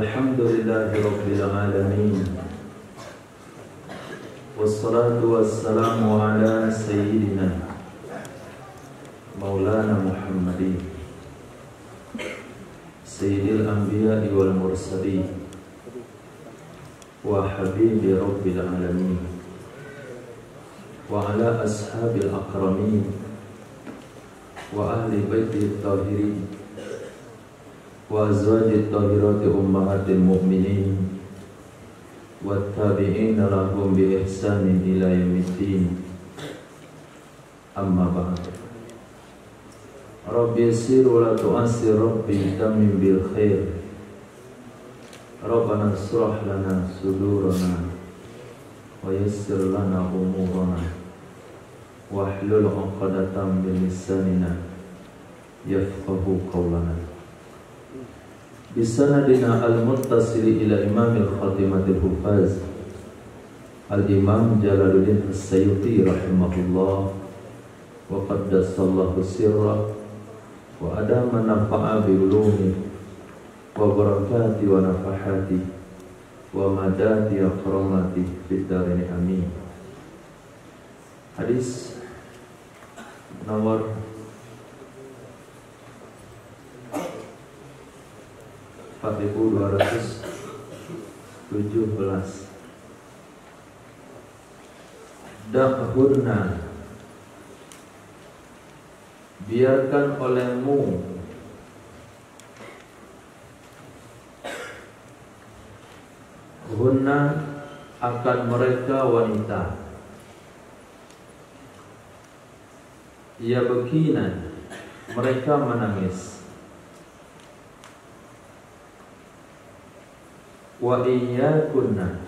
Alhamdulillahi Rabbil Alamin. Wassalatu wassalamu ala Sayyidina Maulana Muhammadin Sayyidil Anbiya'i wal Mursalin wa Habibi Rabbil Alamin wa ala ashabil akramin wa ahli baiti tahirin wa azwajit tahirati ummahatil mu'minin wa tabi'ina lahum bi ihsanin ila yaumiddin. Amma ba'd. Rabbi yassir wa la tu'assir, Rabbi tamim bil khair. Rabbana shrah lana sudurana wa yassir lana umurana wahlul 'uqdatam min lisanina yafqahu qawlana. Bisanadina al-muttasili ila imamil khatimatil hufaz al-imam Jalaluddin As-Sayuti rahimahullah wa qaddasallahu sirra wa adama nafa'a bi ulumi wa barakati wa nafahati wa madadi akramati fid darini amin. Hadis nomor 4217. Dahurna, biarkan olehmu hunna akan mereka wanita ya bekinan, mereka menangis, wa iyyakunna,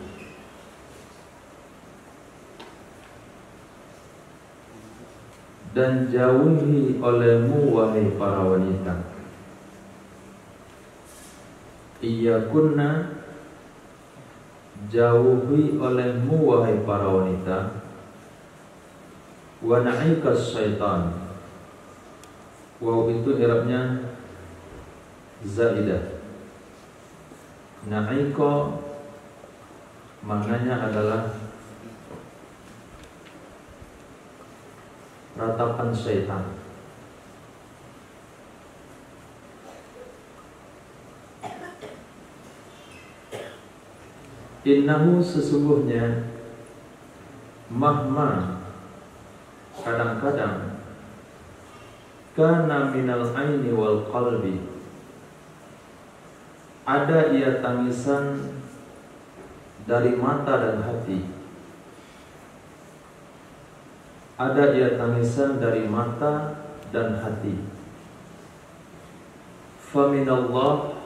dan jauhi olehmu wahai para wanita. Iyyakunna, jauhi olehmu wahai para wanita. Wa na'ikas syaitan, waw itu i'rabnya zaidah. Na'iko maknanya adalah ratapan syaitan. Innahu, sesungguhnya, mahma, kadang-kadang, kana minal aini wal qalbi, ada ia tangisan dari mata dan hati. Ada ia tangisan dari mata dan hati. Faminallah,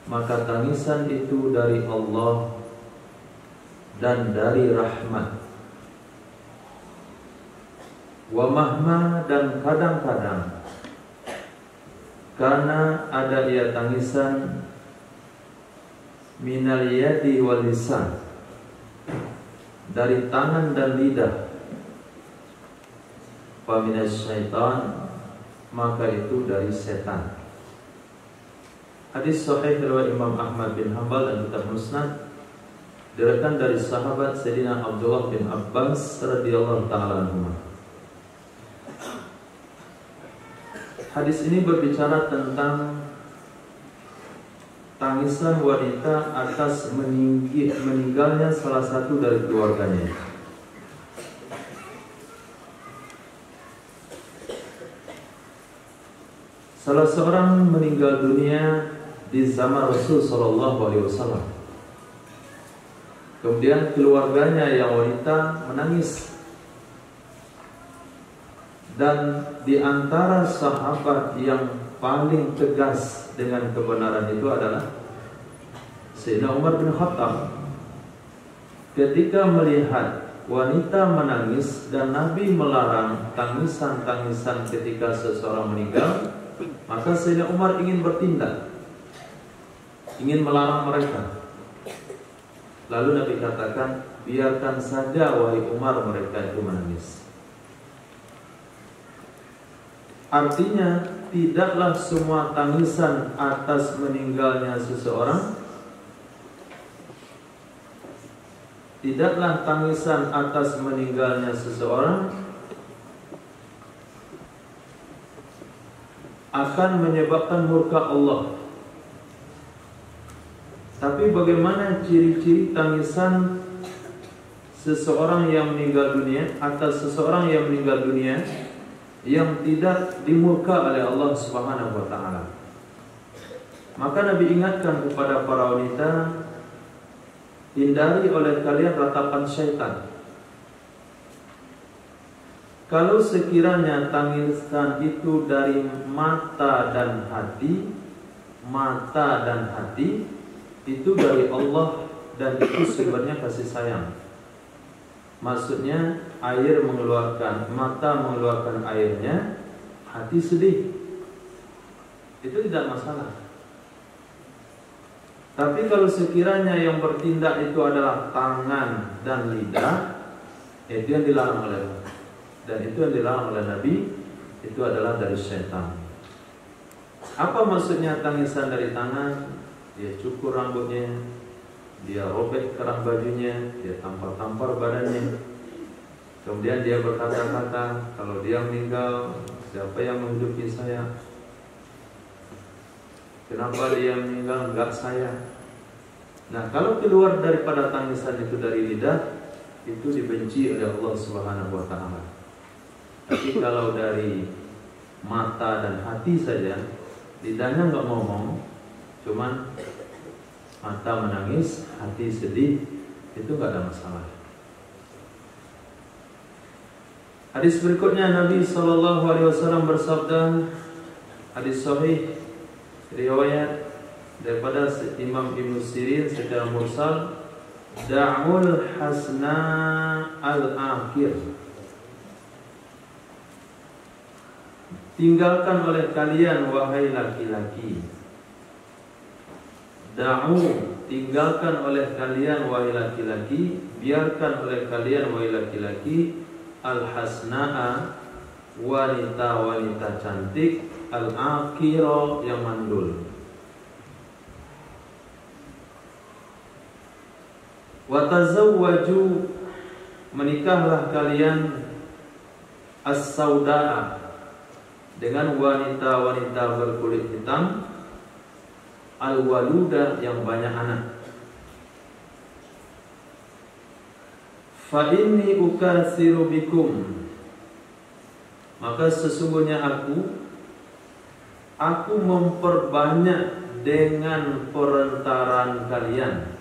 maka tangisan itu dari Allah dan dari rahmat. Wa mahma, dan kadang-kadang, karena ada ia tangisan minal yadi wal lisan, dari tangan dan lidah. Wa minas syaitan, maka itu dari setan. Hadis sahih riwayat Imam Ahmad bin Hanbal dan kitab Musnad, diriwayatkan dari sahabat Sayyidina Abdullah bin Abbas radhiyallahu ta'ala anhu. Hadis ini berbicara tentang tangisan wanita atas meninggalnya salah satu dari keluarganya. Salah seorang meninggal dunia di zaman Rasul Sallallahu Alaihi Wasallam. Kemudian keluarganya yang wanita menangis. Dan di antara sahabat yang paling tegas dengan kebenaran itu adalah Sayyidina Umar bin Khattab. Ketika melihat wanita menangis dan Nabi melarang tangisan-tangisan ketika seseorang meninggal, maka Sayyidina Umar ingin bertindak, ingin melarang mereka. Lalu Nabi katakan, biarkan saja wahai Umar mereka itu menangis. Artinya tidaklah semua tangisan atas meninggalnya seseorang tidaklah tangisan atas meninggalnya seseorang akan menyebabkan murka Allah. Tapi bagaimana ciri-ciri tangisan seseorang yang meninggal dunia, atas seseorang yang meninggal dunia yang tidak dimurka oleh Allah Subhanahu wa taala? Maka Nabi ingatkan kepada para wanita, hindari oleh kalian ratapan syaitan. Kalau sekiranya tangisan itu dari mata dan hati, itu dari Allah dan itu sumbernya kasih sayang. Maksudnya air mengeluarkan, mata mengeluarkan airnya, hati sedih. Itu tidak masalah. Tapi kalau sekiranya yang bertindak itu adalah tangan dan lidah, itu yang dilarang oleh Allah. Dan itu yang dilarang oleh Nabi, itu adalah dari syaitan. Apa maksudnya tangisan dari tangan? Dia cukur rambutnya, dia robek kerah bajunya, dia tampar-tampar badannya. Kemudian dia berkata-kata, kalau dia meninggal, siapa yang menghidupi saya? Kenapa dia meninggal, enggak saya? Nah, kalau keluar daripada tangisan itu dari lidah, itu dibenci oleh Allah Subhanahu wa taala. Tapi kalau dari mata dan hati saja, lidahnya enggak ngomong, cuman mata menangis, hati sedih, itu enggak ada masalah. Hadis berikutnya Nabi SAW bersabda, hadis sahih riwayat daripada Imam Ibnu Sirin secara mursal, da'ul hasna al-akhir, tinggalkan oleh kalian wahai laki-laki. Da'u, tinggalkan oleh kalian wahai laki-laki, biarkan oleh kalian wahai laki-laki, al-hasna'a, wanita-wanita cantik, al-akhira, yang mandul. Wa tazawwaju, menikahlah kalian, as-sauda'a, dengan wanita-wanita berkulit hitam, al-waluda, yang banyak anak. Fa inni ukatsiru bikum, maka sesungguhnya aku memperbanyak dengan perantaraan kalian.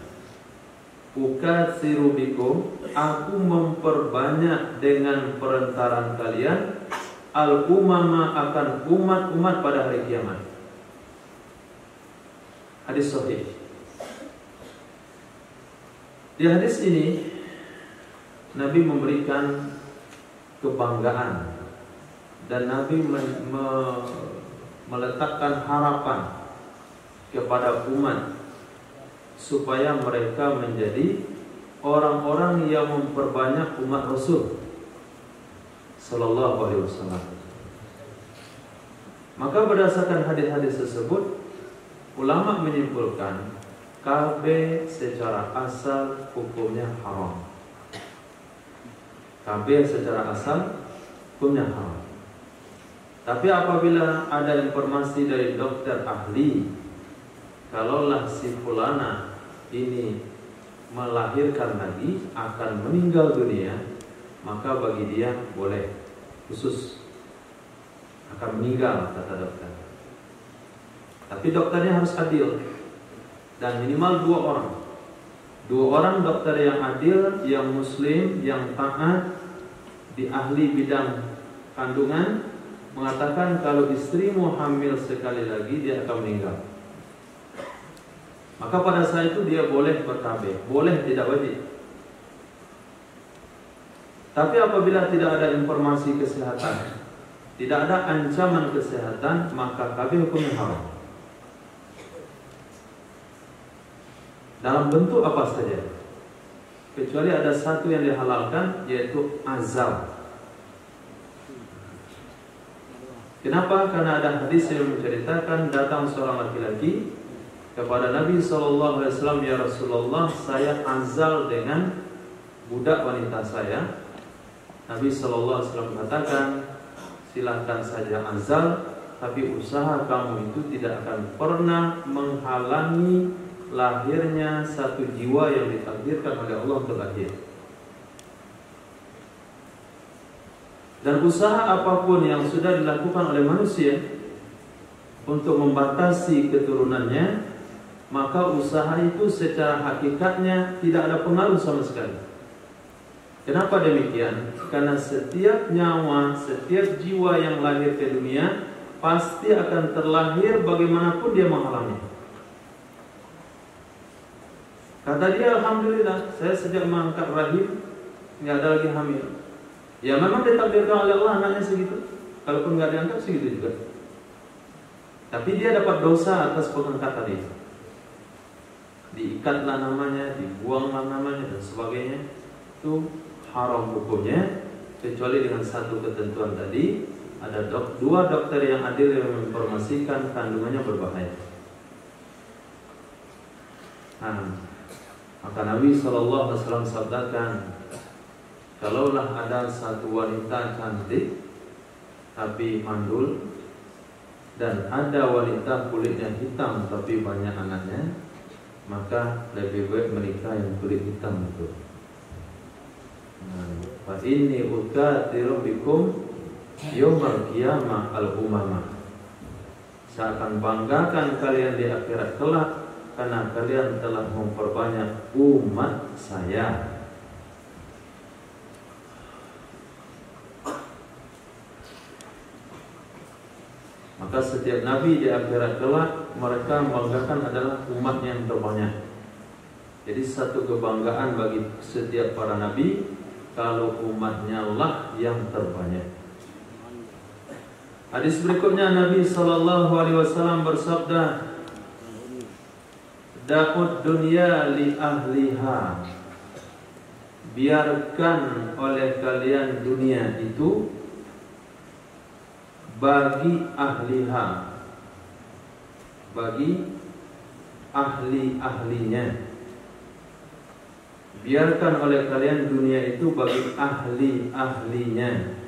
Ukatsiru bikum, aku memperbanyak dengan perantaraan kalian, al-umama, akan umat-umat pada hari kiamat. Hadis sahih. Di hadis ini Nabi memberikan kebanggaan dan Nabi meletakkan harapan kepada umat supaya mereka menjadi orang-orang yang memperbanyak umat Rasul Sallallahu Alaihi Wasallam. Maka berdasarkan hadis-hadis tersebut, ulama menyimpulkan KB secara asal hukumnya haram. KB secara asal hukumnya haram. Tapi apabila ada informasi dari dokter ahli, kalaulah si fulana ini melahirkan lagi, akan meninggal dunia, maka bagi dia boleh, khusus akan meninggal, kata dokter. Tapi dokternya harus adil dan minimal 2 orang. 2 orang dokter yang adil, yang muslim, yang taat, di ahli bidang kandungan, mengatakan kalau istrimu hamil sekali lagi dia akan meninggal. Maka pada saat itu dia boleh berkabeh, boleh, tidak wajib. Tapi apabila tidak ada informasi kesehatan, tidak ada ancaman kesehatan, maka KB hukumnya haram. Dalam bentuk apa saja, kecuali ada satu yang dihalalkan, yaitu azab. Kenapa? Karena ada hadis yang menceritakan datang seorang laki-laki kepada Nabi SAW, ya Rasulullah, saya azal dengan budak wanita saya, Nabi Shallallahu Alaihi Wasallam mengatakan, silahkan saja azal, tapi usaha kamu itu tidak akan pernah menghalangi lahirnya satu jiwa yang ditakdirkan oleh Allah untuk lahir. Dan usaha apapun yang sudah dilakukan oleh manusia untuk membatasi keturunannya, maka usaha itu secara hakikatnya tidak ada pengaruh sama sekali. Kenapa demikian? Karena setiap nyawa, setiap jiwa yang lahir ke dunia pasti akan terlahir bagaimanapun dia menghalangi. Kata dia, alhamdulillah, saya sejak mengangkat rahim nggak ada lagi hamil. Ya memang ditakdirkan oleh Allah anaknya segitu. Kalaupun nggak diangkat segitu juga. Tapi dia dapat dosa atas pengangkatan itu. Diikatlah namanya, dibuanglah namanya dan sebagainya. Itu haram hukumnya, kecuali dengan satu ketentuan tadi. Ada dua dokter yang adil yang menginformasikan kandungannya berbahaya. Maka Nabi SAW sabdakan, kalaulah ada satu wanita cantik tapi mandul, dan ada wanita kulitnya hitam tapi banyak anaknya, maka lebih baik menikah yang kulit hitam itu. Fa inni ukatiru bikum yaumal qiyamah al-umamah. Saya akan banggakan kalian di akhirat kelak karena kalian telah memperbanyak umat saya. Maka setiap nabi di akhirat kelak mereka membanggakan adalah umatnya yang terbanyak. Jadi satu kebanggaan bagi setiap para nabi kalau umatnya lah yang terbanyak. Hadis berikutnya Nabi SAW bersabda, Da'ud dunya li ahliha. Biarkan oleh kalian dunia itu bagi ahliha, bagi ahli-ahlinya. Biarkan oleh kalian dunia itu bagi ahli-ahlinya.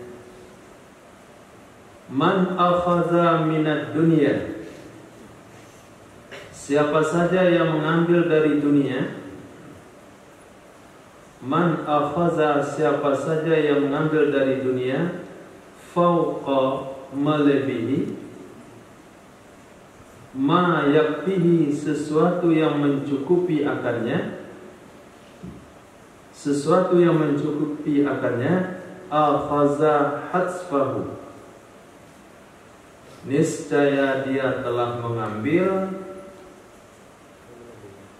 Man akhadha minad dunya. Siapa saja yang mengambil dari dunia. Man akhadha, siapa saja yang mengambil dari dunia, fauqa, melebihi, ma yakfihi, sesuatu yang mencukupi akannya, sesuatu yang mencukupi akannya, akhaza hatsfahu, niscaya dia telah mengambil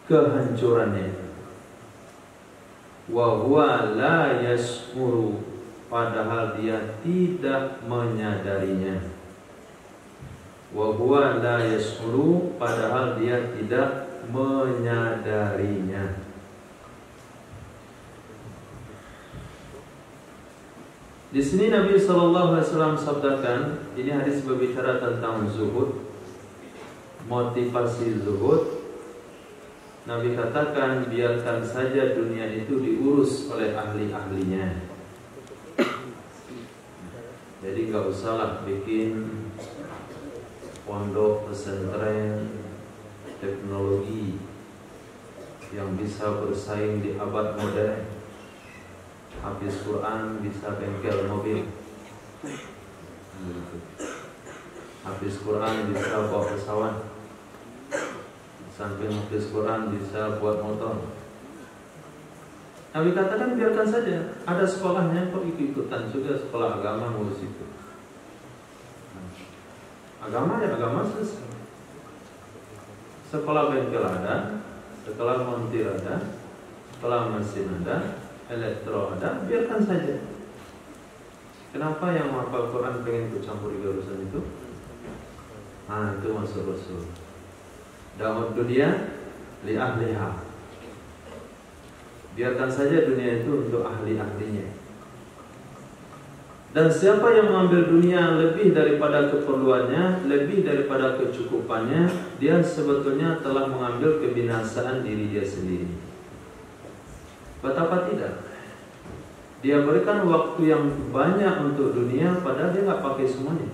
kehancurannya. Wa huwa la yash'uru, padahal dia tidak menyadarinya. Wa huwa la yash'uru, padahal dia tidak menyadarinya. Di sini Nabi SAW sabdakan, ini hadis berbicara tentang zuhud, motivasi zuhud. Nabi katakan, biarkan saja dunia itu diurus oleh ahli-ahlinya. Jadi gak usahlah bikin pondok pesantren teknologi yang bisa bersaing di abad modern. Habis Quran bisa bengkel mobil, habis Quran bisa bawa pesawat, sampai habis Quran bisa buat motor. Nabi katakan biarkan saja, ada sekolahnya kok ikut-ikutan juga, sekolah agama ngurus itu. Agama ya agama selesai. Sekolah bengkel ada, sekolah montir ada, sekolah mesin ada, elektro ada, biarkan saja. Kenapa yang menghafal Quran pengen ikut campur di urusan itu? Itu masuk Rasul. Da'ud dunia li ahliha. Biarkan saja dunia itu untuk ahli-ahlinya. Dan siapa yang mengambil dunia lebih daripada keperluannya, lebih daripada kecukupannya, dia sebetulnya telah mengambil kebinasaan diri dia sendiri. Betapa tidak? dia berikan waktu yang banyak untuk dunia, padahal dia nggak pakai semuanya.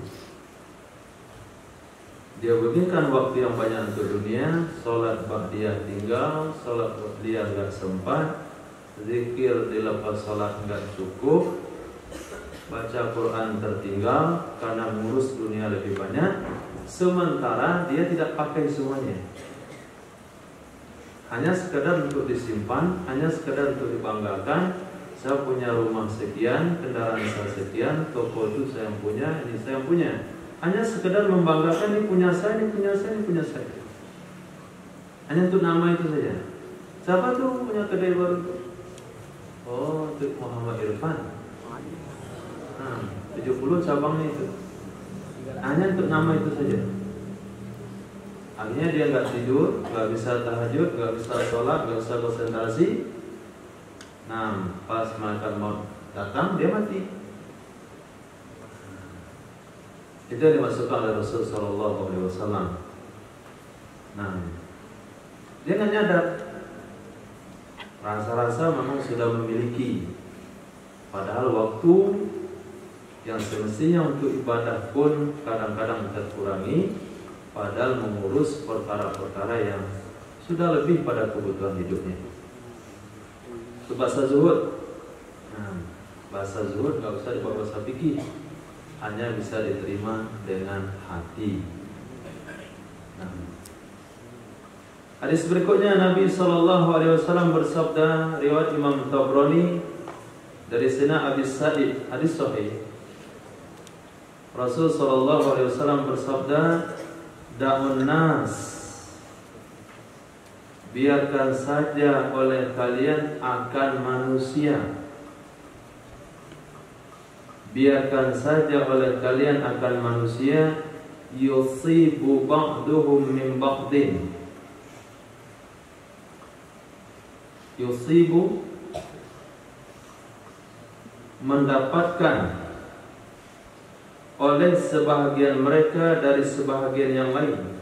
Dia berikan waktu yang banyak untuk dunia, sholat ba'diyah tinggal, sholat ba'diyah nggak sempat, zikir di lepas sholat nggak cukup, baca Quran tertinggal karena ngurus dunia lebih banyak. Sementara dia tidak pakai semuanya, hanya sekedar untuk disimpan, hanya sekedar untuk dibanggakan. Saya punya rumah sekian, kendaraan saya sekian, toko itu saya yang punya, ini saya yang punya. Hanya sekedar membanggakan, ini punya saya, ini punya saya, ini punya saya. Hanya untuk nama itu saja. Siapa tuh punya kedai baru itu? Oh, itu Muhammad Irfan. 70 cabangnya itu. Hanya untuk nama itu saja. Akhirnya dia nggak tidur, nggak bisa tahajud, nggak bisa sholat, nggak bisa konsentrasi. Nah, pas malaikat maut datang, dia mati. Itu yang dimasukkan oleh Rasul Sallallahu Alaihi Wasallam. Nah, dia nggak nyadar, rasa-rasa memang sudah memiliki, padahal waktu yang semestinya untuk ibadah pun kadang-kadang terkurangi, padahal mengurus perkara-perkara yang sudah lebih pada kebutuhan hidupnya. Itu bahasa zuhud. Nah, bahasa zuhud nggak usah dibawa bahasa fikih, hanya bisa diterima dengan hati. Nah, hadis berikutnya Nabi Shallallahu Alaihi Wasallam bersabda, riwayat Imam Tabrani dari Sina Abi Sa'id, hadis sahih. Rasul Shallallahu Alaihi Wasallam bersabda, da'un nas, biarkan saja oleh kalian akan manusia. Biarkan saja oleh kalian akan manusia, yusibu ba'duhum min ba'din. Yusibu, mendapatkan oleh sebahagian mereka dari sebahagian yang lain.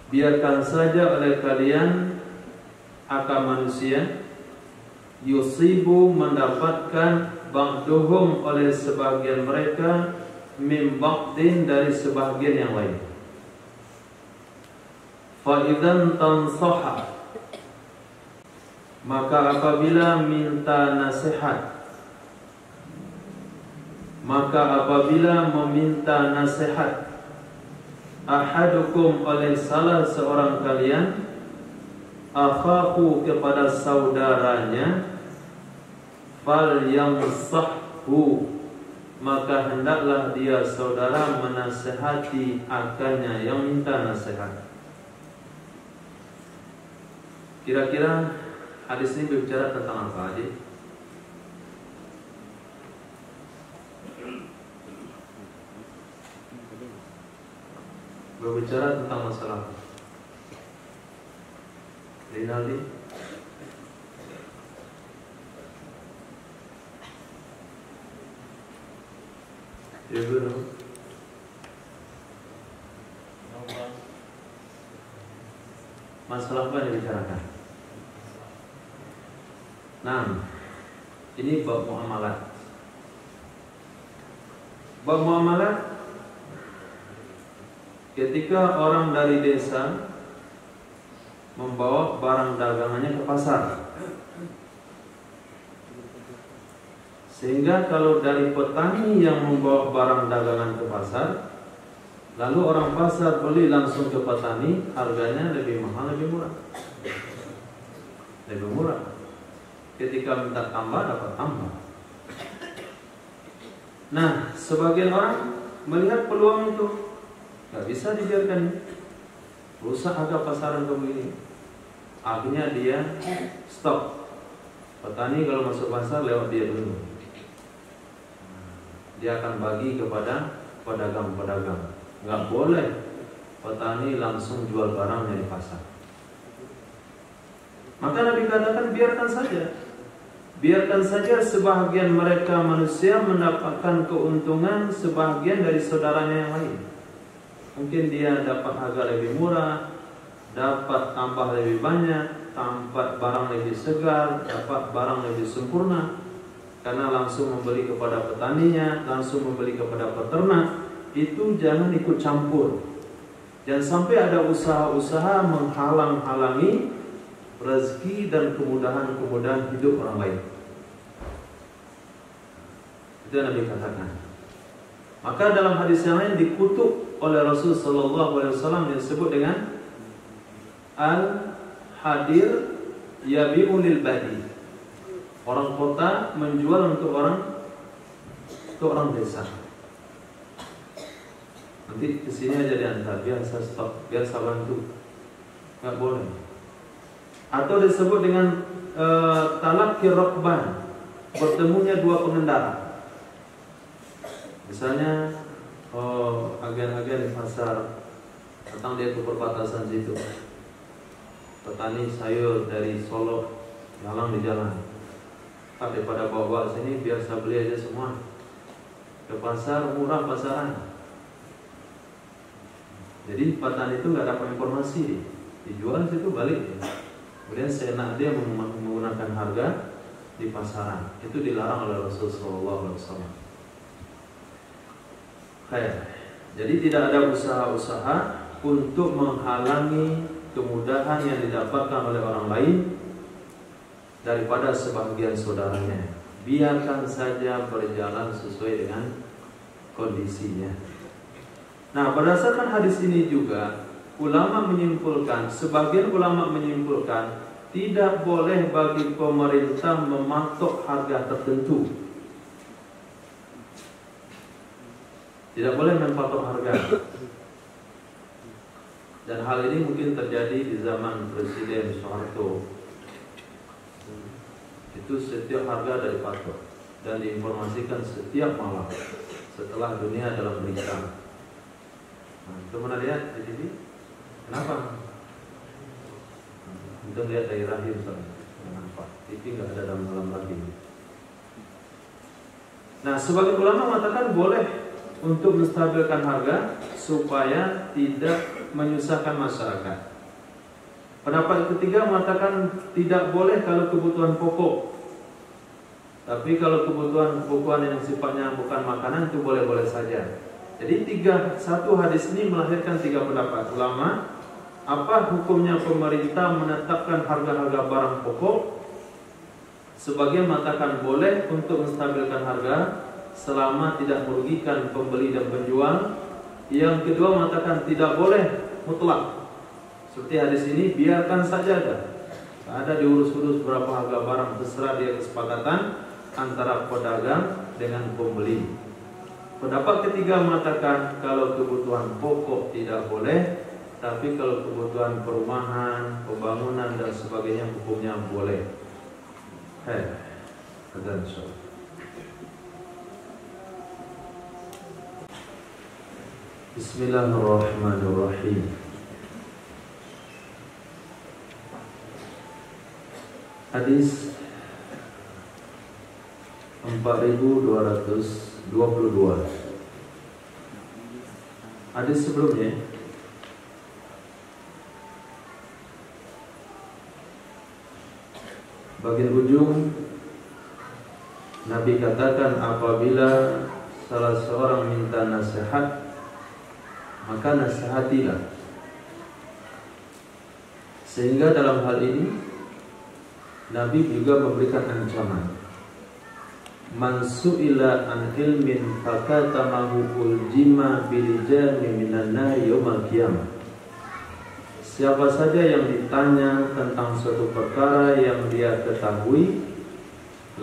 Biarkan saja oleh kalian akan manusia, yusibu, mendapatkan, ba'duhum, oleh sebahagian mereka, min ba'din, dari sebahagian yang lain. Fa'idan tansaha, maka apabila minta nasihat, maka apabila meminta nasihat, ahadukum, oleh salah seorang kalian, akhahu, kepada saudaranya, fal yamsahhu, maka hendaklah dia saudara menasihati akannya yang minta nasihat. Kira-kira hadis ini berbicara tentang apa aja? Berbicara tentang masalah Rinaldi. Ya dulu. Masalah apa yang dibicarakan? Nah, ini bab muamalat. Bab muamalat, ketika orang dari desa membawa barang dagangannya ke pasar, sehingga kalau dari petani yang membawa barang dagangan ke pasar, lalu orang pasar beli langsung ke petani, harganya lebih mahal, lebih murah. Lebih murah. Ketika minta tambah, dapat tambah. Nah, sebagian orang melihat peluang itu, gak bisa dibiarkan, rusak harga pasaran kamu ini. Akhirnya dia stop. Petani kalau masuk pasar lewat dia dulu. Dia akan bagi kepada pedagang-pedagang. Gak boleh petani langsung jual barangnya di pasar. Maka Nabi katakan biarkan saja. Biarkan saja sebahagian mereka manusia mendapatkan keuntungan sebahagian dari saudaranya yang lain. Mungkin dia dapat harga lebih murah, dapat tambah lebih banyak, dapat barang lebih segar, dapat barang lebih sempurna, karena langsung membeli kepada petaninya, langsung membeli kepada peternak, itu jangan ikut campur. Jangan sampai ada usaha-usaha menghalang-halangi rezeki dan kemudahan-kemudahan hidup orang lain. Itu yang Nabi katakan. Maka dalam hadis yang lain dikutuk oleh Rasul sallallahu alaihi wasallam yang disebut dengan al-hadir yabi'u lil badi. Orang kota menjual untuk orang desa. Nanti kesini aja diantar, biar saya stop, biar saya bantu. Nggak boleh. Atau disebut dengan talaqi rukban, bertemunya dua pengendara. Misalnya agen-agen di pasar datang dia ke perbatasan situ. Petani sayur dari Solo jalan di jalan. Pak, daripada bawa sini biar saya beli aja semua. Ke pasar murah pasaran. Jadi petani itu nggak dapat informasi, dijual situ balik. Kemudian seenak dia menggunakan harga di pasaran. Itu dilarang oleh Rasulullah SAW. Jadi tidak ada usaha-usaha untuk menghalangi kemudahan yang didapatkan oleh orang lain daripada sebagian saudaranya. Biarkan saja berjalan sesuai dengan kondisinya. Nah, berdasarkan hadis ini juga sebagian ulama menyimpulkan tidak boleh bagi pemerintah mematok harga tertentu. Tidak boleh mematok harga. Dan hal ini mungkin terjadi di zaman Presiden Soeharto. Itu setiap harga dari patok dan diinformasikan setiap malam setelah dunia dalam berita. Nah, itu pernah lihat di TV? Kenapa? Itu lihat dari rahim soalnya. Kenapa? TV nggak ada dalam rahim. Nah, sebagian ulama mengatakan boleh untuk menstabilkan harga supaya tidak menyusahkan masyarakat. Pendapat ketiga mengatakan tidak boleh kalau kebutuhan pokok. Tapi kalau kebutuhan yang sifatnya bukan makanan itu boleh-boleh saja. Jadi satu hadis ini melahirkan tiga pendapat ulama. Apa hukumnya pemerintah menetapkan harga-harga barang pokok? Sebagian mengatakan boleh untuk menstabilkan harga selama tidak merugikan pembeli dan penjual. Yang kedua mengatakan tidak boleh mutlak. Seperti hadis ini, biarkan saja ada. Tak ada diurus-urus berapa harga barang, terserah dia kesepakatan antara pedagang dengan pembeli. Pendapat ketiga mengatakan kalau kebutuhan pokok tidak boleh, tapi kalau kebutuhan perumahan, pembangunan dan sebagainya hukumnya boleh. Bismillahirrahmanirrahim. Hadis 4222. Hadis sebelumnya bagian ujung Nabi katakan apabila salah seorang minta nasihat maka nasihatilah. Sehingga dalam hal ini Nabi juga memberikan ancaman. Man su'ila an ilmin fakatamahu uljima bilijami minan nari yawmal qiyamah. Siapa saja yang ditanya tentang suatu perkara yang dia ketahui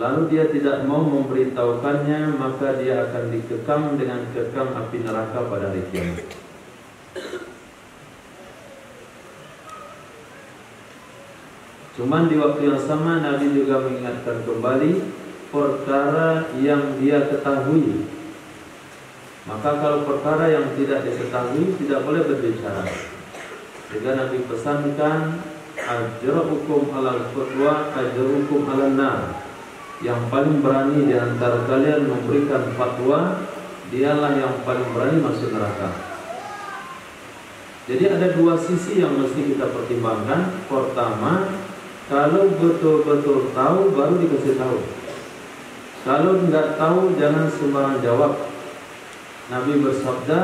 lalu dia tidak mau memberitahukannya, maka dia akan dikekang dengan kekang api neraka pada hari kiamat. Cuman di waktu yang sama Nabi juga mengingatkan kembali perkara yang dia ketahui. Maka kalau perkara yang tidak diketahui tidak boleh berbicara. Sehingga Nabi pesankan ajrukum alal fatwa ajrukum alan nar. Yang paling berani di antara kalian memberikan fatwa, dialah yang paling berani masuk neraka. Jadi ada dua sisi yang mesti kita pertimbangkan. Pertama, Kalau betul-betul tahu baru dikasih tahu. Kalau nggak tahu jangan sembarang jawab. Nabi bersabda,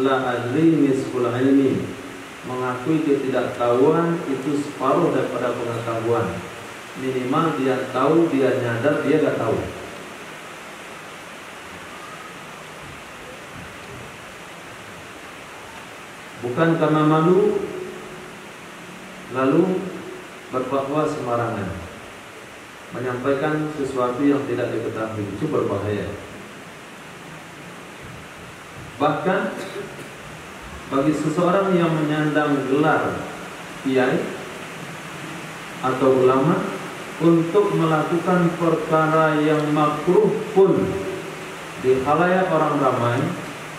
la adri nisful ilmi. Mengakui ketidaktahuan itu separuh daripada pengetahuan. Minimal dia tahu, dia nyadar, dia nggak tahu. Bukan karena malu lalu berfatwa sembarangan, menyampaikan sesuatu yang tidak diketahui, itu berbahaya. Bahkan bagi seseorang yang menyandang gelar kiai atau ulama untuk melakukan perkara yang makruh pun di khalayak orang ramai,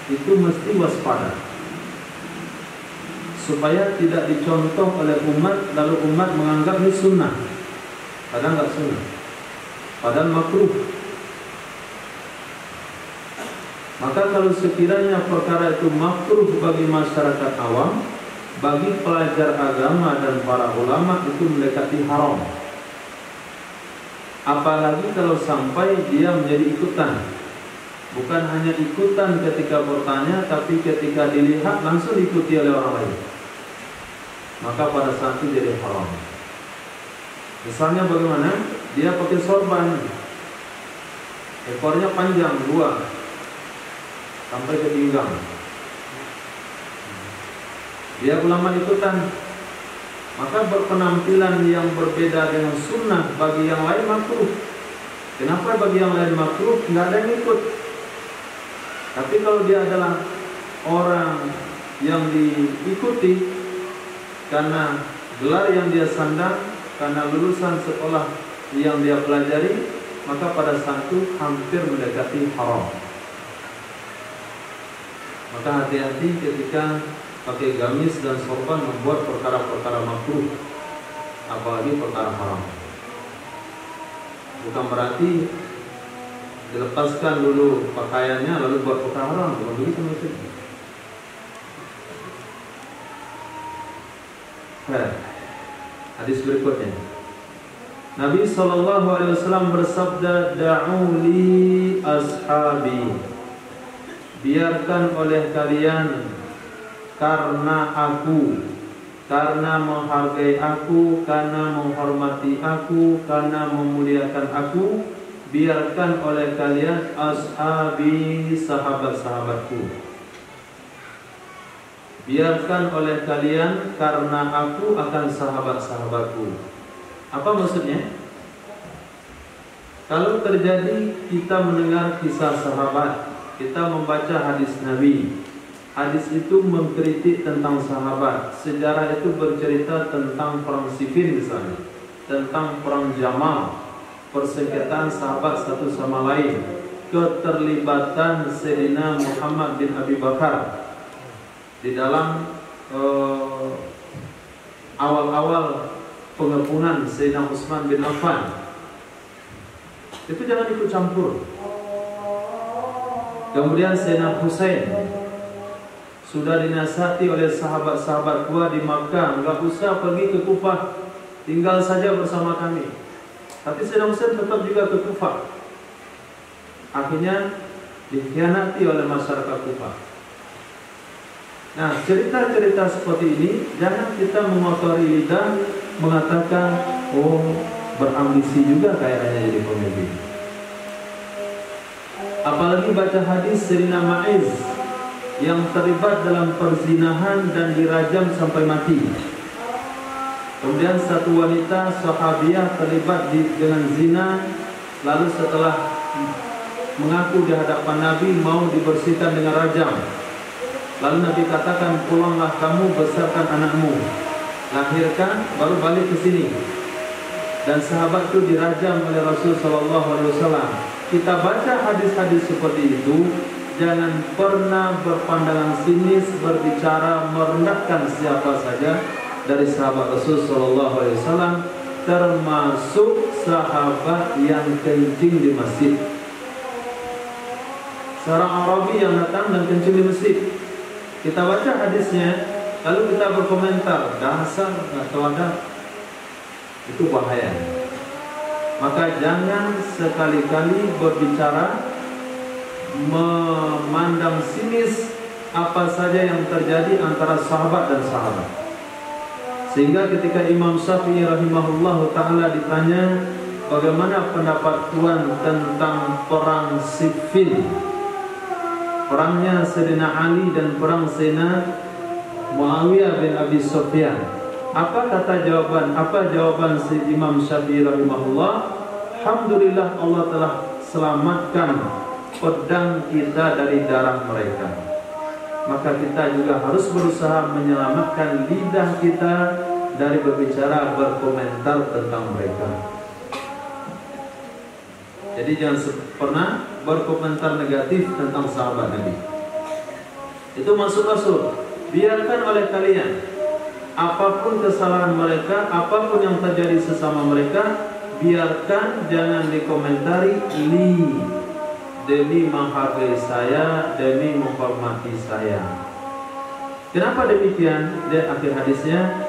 itu mesti waspada supaya tidak dicontoh oleh umat, lalu umat menganggap ini sunnah, padahal nggak sunnah, padahal makruh. Maka kalau sekiranya perkara itu makruh bagi masyarakat awam, bagi pelajar agama dan para ulama itu mendekati haram. Apalagi kalau sampai dia menjadi ikutan. Bukan hanya ikutan ketika bertanya, tapi ketika dilihat langsung diikuti oleh orang lain. Maka pada saat itu jadi haram. Misalnya bagaimana? Dia pakai sorban, ekornya panjang 2 sampai ke pinggang. Dia ulama ikutan, maka berpenampilan yang berbeda dengan sunnah bagi yang lain makruh. Kenapa bagi yang lain makruh? Nggak ada yang ikut. Tapi kalau dia adalah orang yang diikuti karena gelar yang dia sandang, karena lulusan sekolah yang dia pelajari, maka pada saat itu hampir mendekati haram. Maka hati-hati ketika pakai gamis dan sorban membuat perkara-perkara makruh, apalagi perkara haram. Bukan berarti dilepaskan dulu pakaiannya lalu buat perkara haram, bukan begitu maksudnya. Hadis berikutnya, Nabi SAW bersabda, da'uli ashabi, biarkan oleh kalian karena aku, karena menghargai aku, karena menghormati aku, karena memuliakan aku, biarkan oleh kalian ashabi, sahabat-sahabatku. Biarkan oleh kalian karena aku akan sahabat-sahabatku. Apa maksudnya? Kalau terjadi kita mendengar kisah sahabat, kita membaca hadis Nabi, hadis itu mengkritik tentang sahabat, sejarah itu bercerita tentang perang Siffin misalnya, tentang perang Jamal, persengketaan sahabat satu sama lain, keterlibatan Sayyidina Muhammad bin Abi Bakar di dalam awal-awal pengepungan Sayyidina Utsman bin Affan, itu jangan ikut campur. Kemudian Sayyidina Husain sudah dinasihati oleh sahabat-sahabat gua di Makkah, enggak usah pergi ke Kufah, tinggal saja bersama kami. Tapi Sayyidina Husain tetap juga ke Kufah. Akhirnya dikhianati oleh masyarakat Kufah. Nah, cerita-cerita seperti ini jangan kita mengotori lidah mengatakan, oh berambisi juga kayaknya jadi pemimpin. Apalagi baca hadis Sayyidina Ma'iz yang terlibat dalam perzinahan dan dirajam sampai mati. Kemudian satu wanita sahabiah terlibat dengan zina, lalu setelah mengaku di hadapan Nabi mau dibersihkan dengan rajam. Lalu Nabi katakan, pulanglah kamu besarkan anakmu, lahirkan, baru balik ke sini. Dan sahabat itu dirajam oleh Rasul SAW. Kita baca hadis-hadis seperti itu, jangan pernah berpandangan sinis, berbicara merendahkan siapa saja dari sahabat Rasul SAW, termasuk sahabat yang kencing di masjid. Seorang Arabi yang datang dan kencing di masjid, kita baca hadisnya, lalu kita berkomentar, dasar nggak tahu adab. Itu bahaya. Maka jangan sekali-kali berbicara memandang sinis apa saja yang terjadi antara sahabat dan sahabat. Sehingga ketika Imam Syafi'i rahimahullah ta'ala ditanya bagaimana pendapat Tuan tentang perang Siffin, perangnya Sayyidina Ali dan perang Sayyidina Muawiyah bin Abi Sufyan, apa jawaban si Imam Syafi'i rahimahullah? Alhamdulillah, Allah telah selamatkan pedang kita dari darah mereka. Maka kita juga harus berusaha menyelamatkan lidah kita dari berbicara, berkomentar tentang mereka. Jadi jangan pernah berkomentar negatif tentang sahabat Nabi. Itu masuk. Biarkan oleh kalian apapun kesalahan mereka, apapun yang terjadi sesama mereka, biarkan, jangan dikomentari. Demi menghargai saya, demi menghormati saya. Kenapa demikian? Di akhir hadisnya,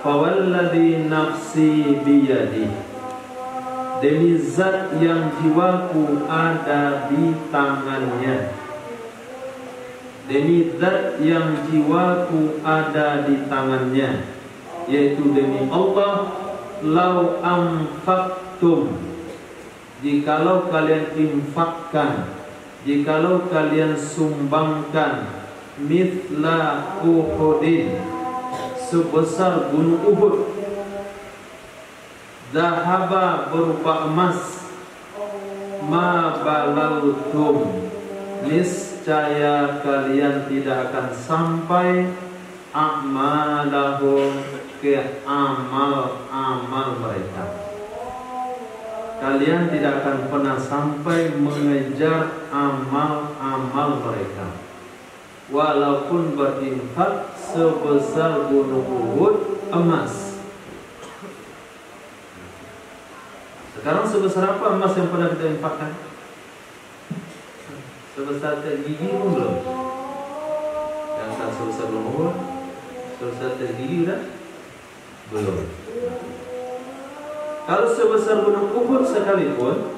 fawalladzi nafsi biyadi, demi zat yang jiwaku ada di tangannya, demi zat yang jiwaku ada di tangannya, yaitu demi Allah, lau anfaqtum, jikalau kalian infakkan, jikalau kalian sumbangkan, mithla Uhudin, sebesar gunung Uhud, zahaba berupa emas, ma balaltum, niscaya kalian tidak akan sampai a'malahum, ke amal-amal mereka. Kalian tidak akan pernah sampai mengejar amal-amal mereka, walaupun berinfak sebesar gunung Uhud emas. Sekarang sebesar apa emas yang pernah kita infakkan? Sebesar tergigi pun belum. Yang tak sebesar gunung Uhud, sebesar tergigi udah belum. Kalau sebesar gunung Uhud sekalipun,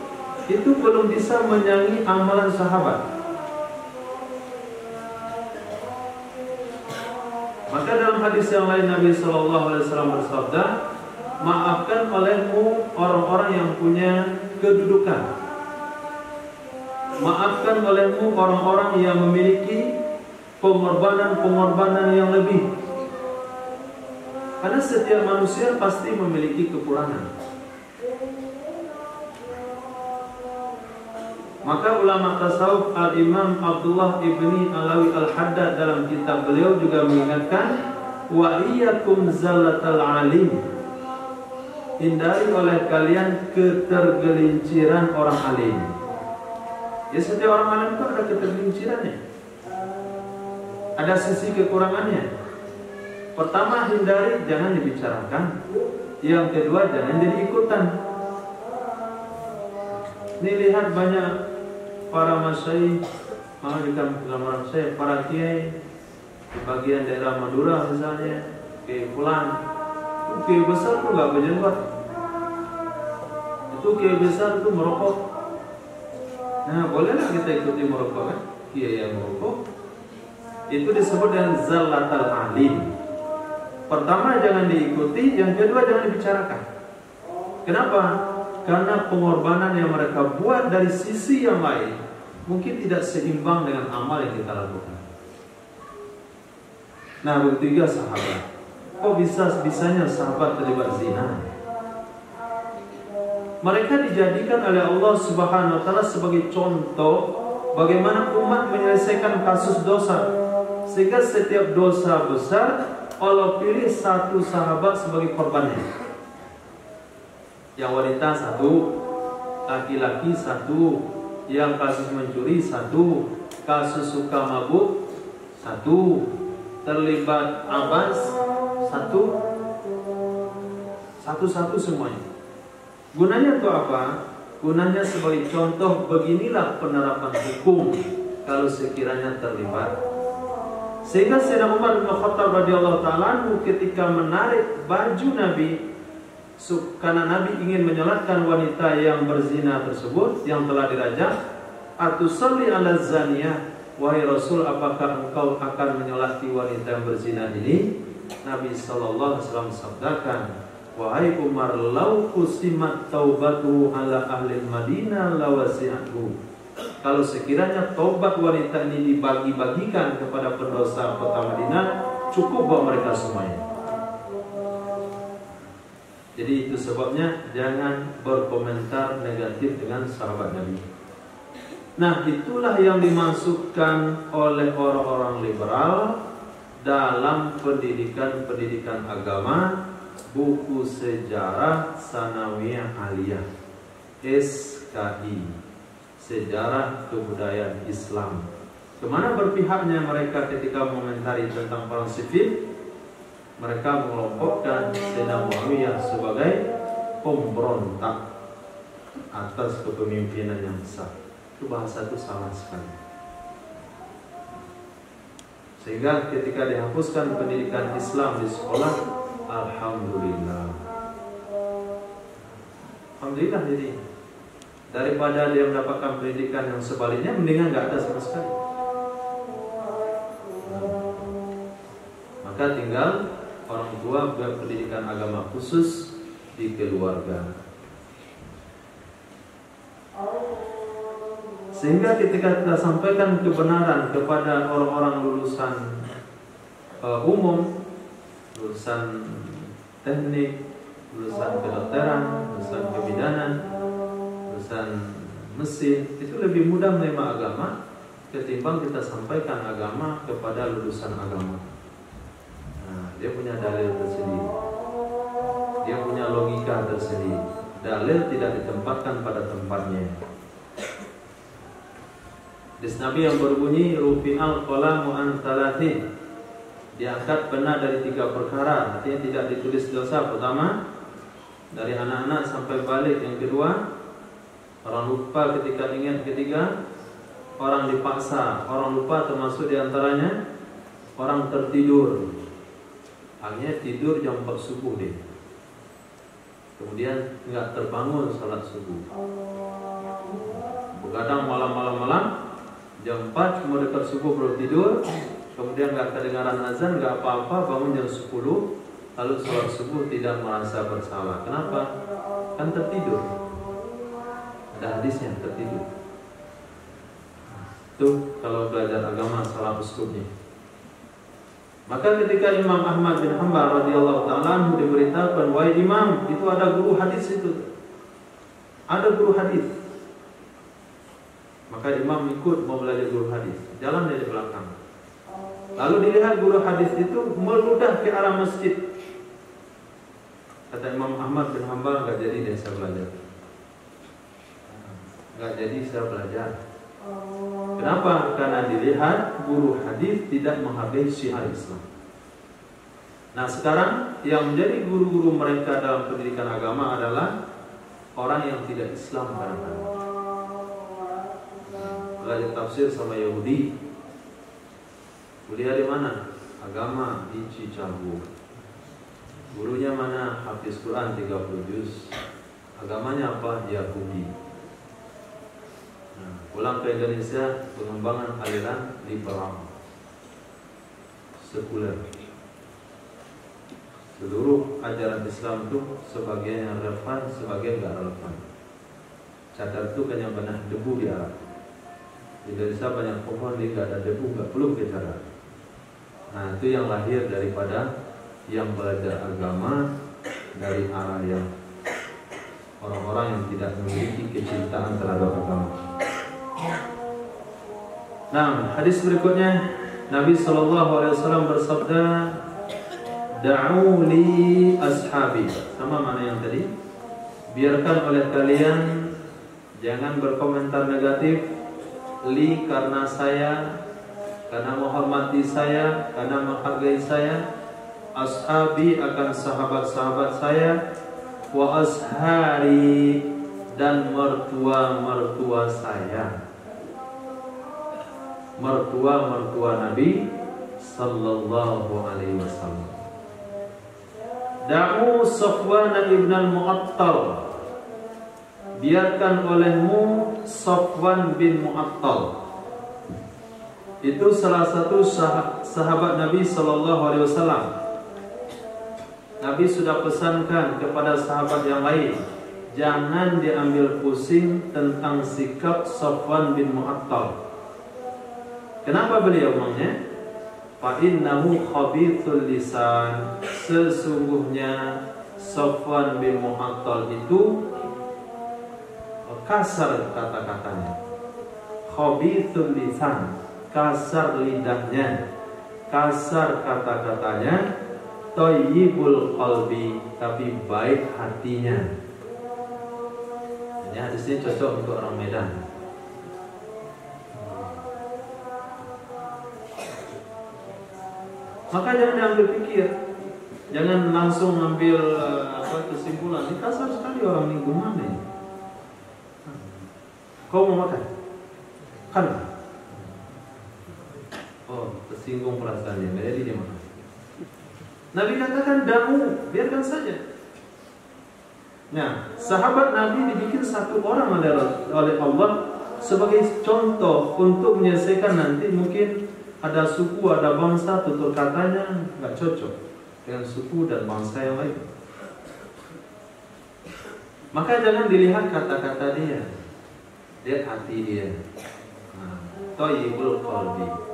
itu belum bisa menyangi amalan sahabat. Maka dalam hadis yang lain Nabi SAW bersabda, maafkan olehmu orang-orang yang punya kedudukan, maafkan olehmu orang-orang yang memiliki pengorbanan yang lebih. Karena setiap manusia pasti memiliki kekurangan. Maka ulama tasawuf Al-Imam Abdullah ibni Alawi Al-Haddad dalam kitab beliau juga mengingatkan, wa iyyakum zallatal alim, hindari oleh kalian ketergelinciran orang alim. Ya, setiap orang alim itu ada ketergelincirannya, ada sisi kekurangannya. Pertama, hindari, jangan dibicarakan. Yang kedua, jangan jadi ikutan. Ini lihat banyak para masyayikh, di kampung orang saya, para kiai di bagian daerah Madura misalnya, kiai fulan, itu kiai besar tuh nggak berjenggot, itu kiai besar itu merokok. Nah, bolehlah kita ikuti merokok kan? Kiai yang merokok itu disebut dengan zallatal alim. Pertama, jangan diikuti, yang kedua jangan dibicarakan. Kenapa? Karena pengorbanan yang mereka buat dari sisi yang lain mungkin tidak seimbang dengan amal yang kita lakukan. Nah, begitu juga sahabat. Kok bisanya sahabat terlibat zina? Mereka dijadikan oleh Allah Subhanahu wa taala sebagai contoh bagaimana umat menyelesaikan kasus dosa. Sehingga setiap dosa besar Allah pilih satu sahabat sebagai korbannya. Yang wanita satu, laki-laki satu, yang kasus mencuri satu, kasus suka mabuk satu, terlibat abas satu semuanya. Gunanya untuk apa? Gunanya sebagai contoh, beginilah penerapan hukum kalau sekiranya terlibat. Sehingga Sayyidina Umar bin Khattab radhiyallahu ta'ala ketika menarik baju Nabi karena Nabi ingin menyolatkan wanita yang berzina tersebut yang telah dirajam. Atusalli ala zaniyah, wahai Rasul, apakah engkau akan menyolati wanita yang berzina ini? Nabi sallallahu alaihi wasallam sabdakan, wahai Umar, lau qusimat taubatu ala ahli Madinah lawasi'athu. Kalau sekiranya taubat wanita ini dibagi-bagikan kepada pendosa kota Madinah, cukup buat mereka semuanya. Jadi itu sebabnya jangan berkomentar negatif dengan sahabat Nabi. Nah, itulah yang dimasukkan oleh orang-orang liberal dalam pendidikan agama, buku sejarah sanawiyah aliyah, SKI, sejarah kebudayaan Islam. Kemana berpihaknya mereka ketika mengomentari tentang perang sifil? Mereka mengelompokkan Sayyidina Muawiyah sebagai pemberontak atas kepemimpinan yang sah. Itu bahasa itu salah sekali. Sehingga ketika dihapuskan pendidikan Islam di sekolah, alhamdulillah. Alhamdulillah, jadi daripada dia mendapatkan pendidikan yang sebaliknya, mendingan nggak ada sama sekali. Maka tinggal orang tua berpendidikan agama khusus di keluarga. Sehingga ketika kita sampaikan kebenaran kepada orang-orang lulusan umum, lulusan teknik, lulusan kedokteran, lulusan kebidanan, lulusan mesin, itu lebih mudah menerima agama ketimbang kita sampaikan agama kepada lulusan agama. Nah, dia punya dalil tersendiri, dia punya logika tersendiri. Dalil tidak ditempatkan pada tempatnya. Hadis Nabi yang berbunyi rufi'al qalamu an thalathin, diangkat pena dari 3 perkara, artinya tidak ditulis dosa. Pertama, dari anak-anak sampai balik. Yang kedua, orang lupa ketika ingat. Ketiga, orang dipaksa. Orang lupa termasuk diantaranya orang tertidur, hanya tidur jam 4 subuh deh, kemudian nggak terbangun salat subuh, begadang malam jam 4 cuma dekat subuh baru tidur, kemudian nggak kedengaran azan, nggak apa-apa, bangun jam 10, lalu sholat subuh tidak merasa bersalah. Kenapa? Kan tertidur. Ada hadisnya, tertidur. Itu kalau belajar agama salah uslubnya. Maka ketika Imam Ahmad bin Hanbal radhiyallahu ta'ala diberitakan, wahai Imam, itu ada guru hadis itu, ada guru hadis. Maka Imam ikut mau belajar guru hadis, jalan dari belakang. Lalu dilihat guru hadis itu meludah ke arah masjid. Kata Imam Ahmad bin Hanbal, nggak jadi deh saya belajar. Nggak jadi saya belajar. Kenapa? Karena dilihat guru hadis tidak menghargai syiar Islam. Nah, sekarang yang menjadi guru-guru mereka dalam pendidikan agama adalah orang yang tidak Islam kadang-kadang. Belajar tafsir sama Yahudi. Kuliah di mana? Agama di Cicago. Gurunya mana? Hafiz Quran 30 juz. Agamanya apa? Yahudi. Nah, pulang ke Indonesia, pengembangan aliran liberal, sekuler. Seluruh ajaran Islam itu sebagian yang relevan, sebagian nggak relevan. Cadar itu kan yang banyak debu di Arab. Di Indonesia banyak pohon, dia nggak ada debu, nggak perlu ke cadar. Nah, itu yang lahir daripada yang belajar agama dari arah yang orang-orang yang tidak memiliki kecintaan terhadap agama. Nah, hadis berikutnya Nabi SAW bersabda, da'u li ashabi, sama mana yang tadi, biarkan oleh kalian, jangan berkomentar negatif. Li karena saya, karena menghormati saya, karena menghargai saya. Ashabi akan sahabat-sahabat saya. Wa ashari, dan mertua-mertua saya, mertua-mertua Nabi sallallahu alaihi wasallam. Da'u Safwan ibn al-Mu'attal, biarkan olehmu Safwan bin Mu'attal. Itu salah satu sahabat Nabi Sallallahu Alaihi Wasallam. Nabi sudah pesankan kepada sahabat yang lain, jangan diambil pusing tentang sikap Safwan bin Mu'attal. Kenapa beliau ngomongnya? Fa innahu khabithul lisan. Sesungguhnya Safwan bin Mu'attal itu kasar kata-katanya. Khabithul lisan, kasar lidahnya, kasar kata-katanya. Thayyibul qalbi, tapi baik hatinya. Ini hadisnya cocok untuk orang Medan. Maka jangan diambil pikir, jangan langsung ambil kesimpulan. Ini kasar sekali orang ini, gimana ini? Kau mau makan? Kan? Oh, tersinggung perasaannya, nggak jadi dia makan. Nabi katakan damu, biarkan saja. Nah, sahabat Nabi dibikin satu orang oleh Allah sebagai contoh untuk menyelesaikan nanti mungkin ada suku, ada bangsa, tutur katanya nggak cocok dengan suku dan bangsa yang lain. Maka jangan dilihat kata-kata dia, lihat hati dia. Thayyibul qalbi.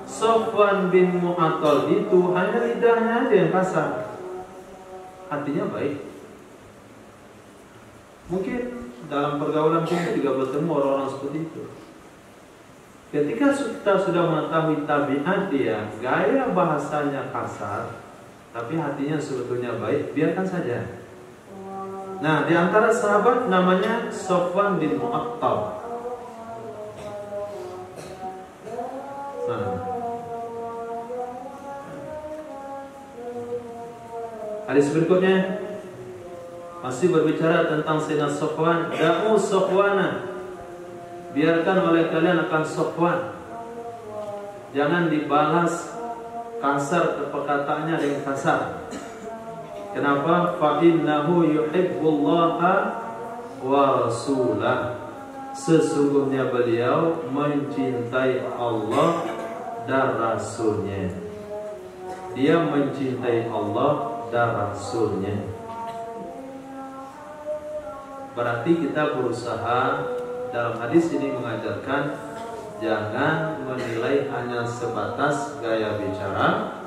Safwan bin Mu'attal itu hanya lidahnya aja yang kasar, hatinya baik. Mungkin dalam pergaulan kita juga bertemu orang-orang seperti itu. Ketika kita sudah mengetahui tabiat dia, gaya bahasanya kasar, tapi hatinya sebetulnya baik, biarkan saja. Nah, di antara sahabat namanya Safwan bin Mu'attal. Hadis berikutnya masih berbicara tentang Sayyidina Safwan. Da'u Safwana, biarkan oleh kalian akan Safwan. Jangan dibalas kasar perkataannya dengan kasar. Kenapa? Fa innahu yuhibbullaha wa rasulah. Sesungguhnya beliau mencintai Allah dan Rasulnya. Dia mencintai Allah dan Rasulnya. Berarti kita berusaha, dalam hadis ini mengajarkan jangan menilai hanya sebatas gaya bicara,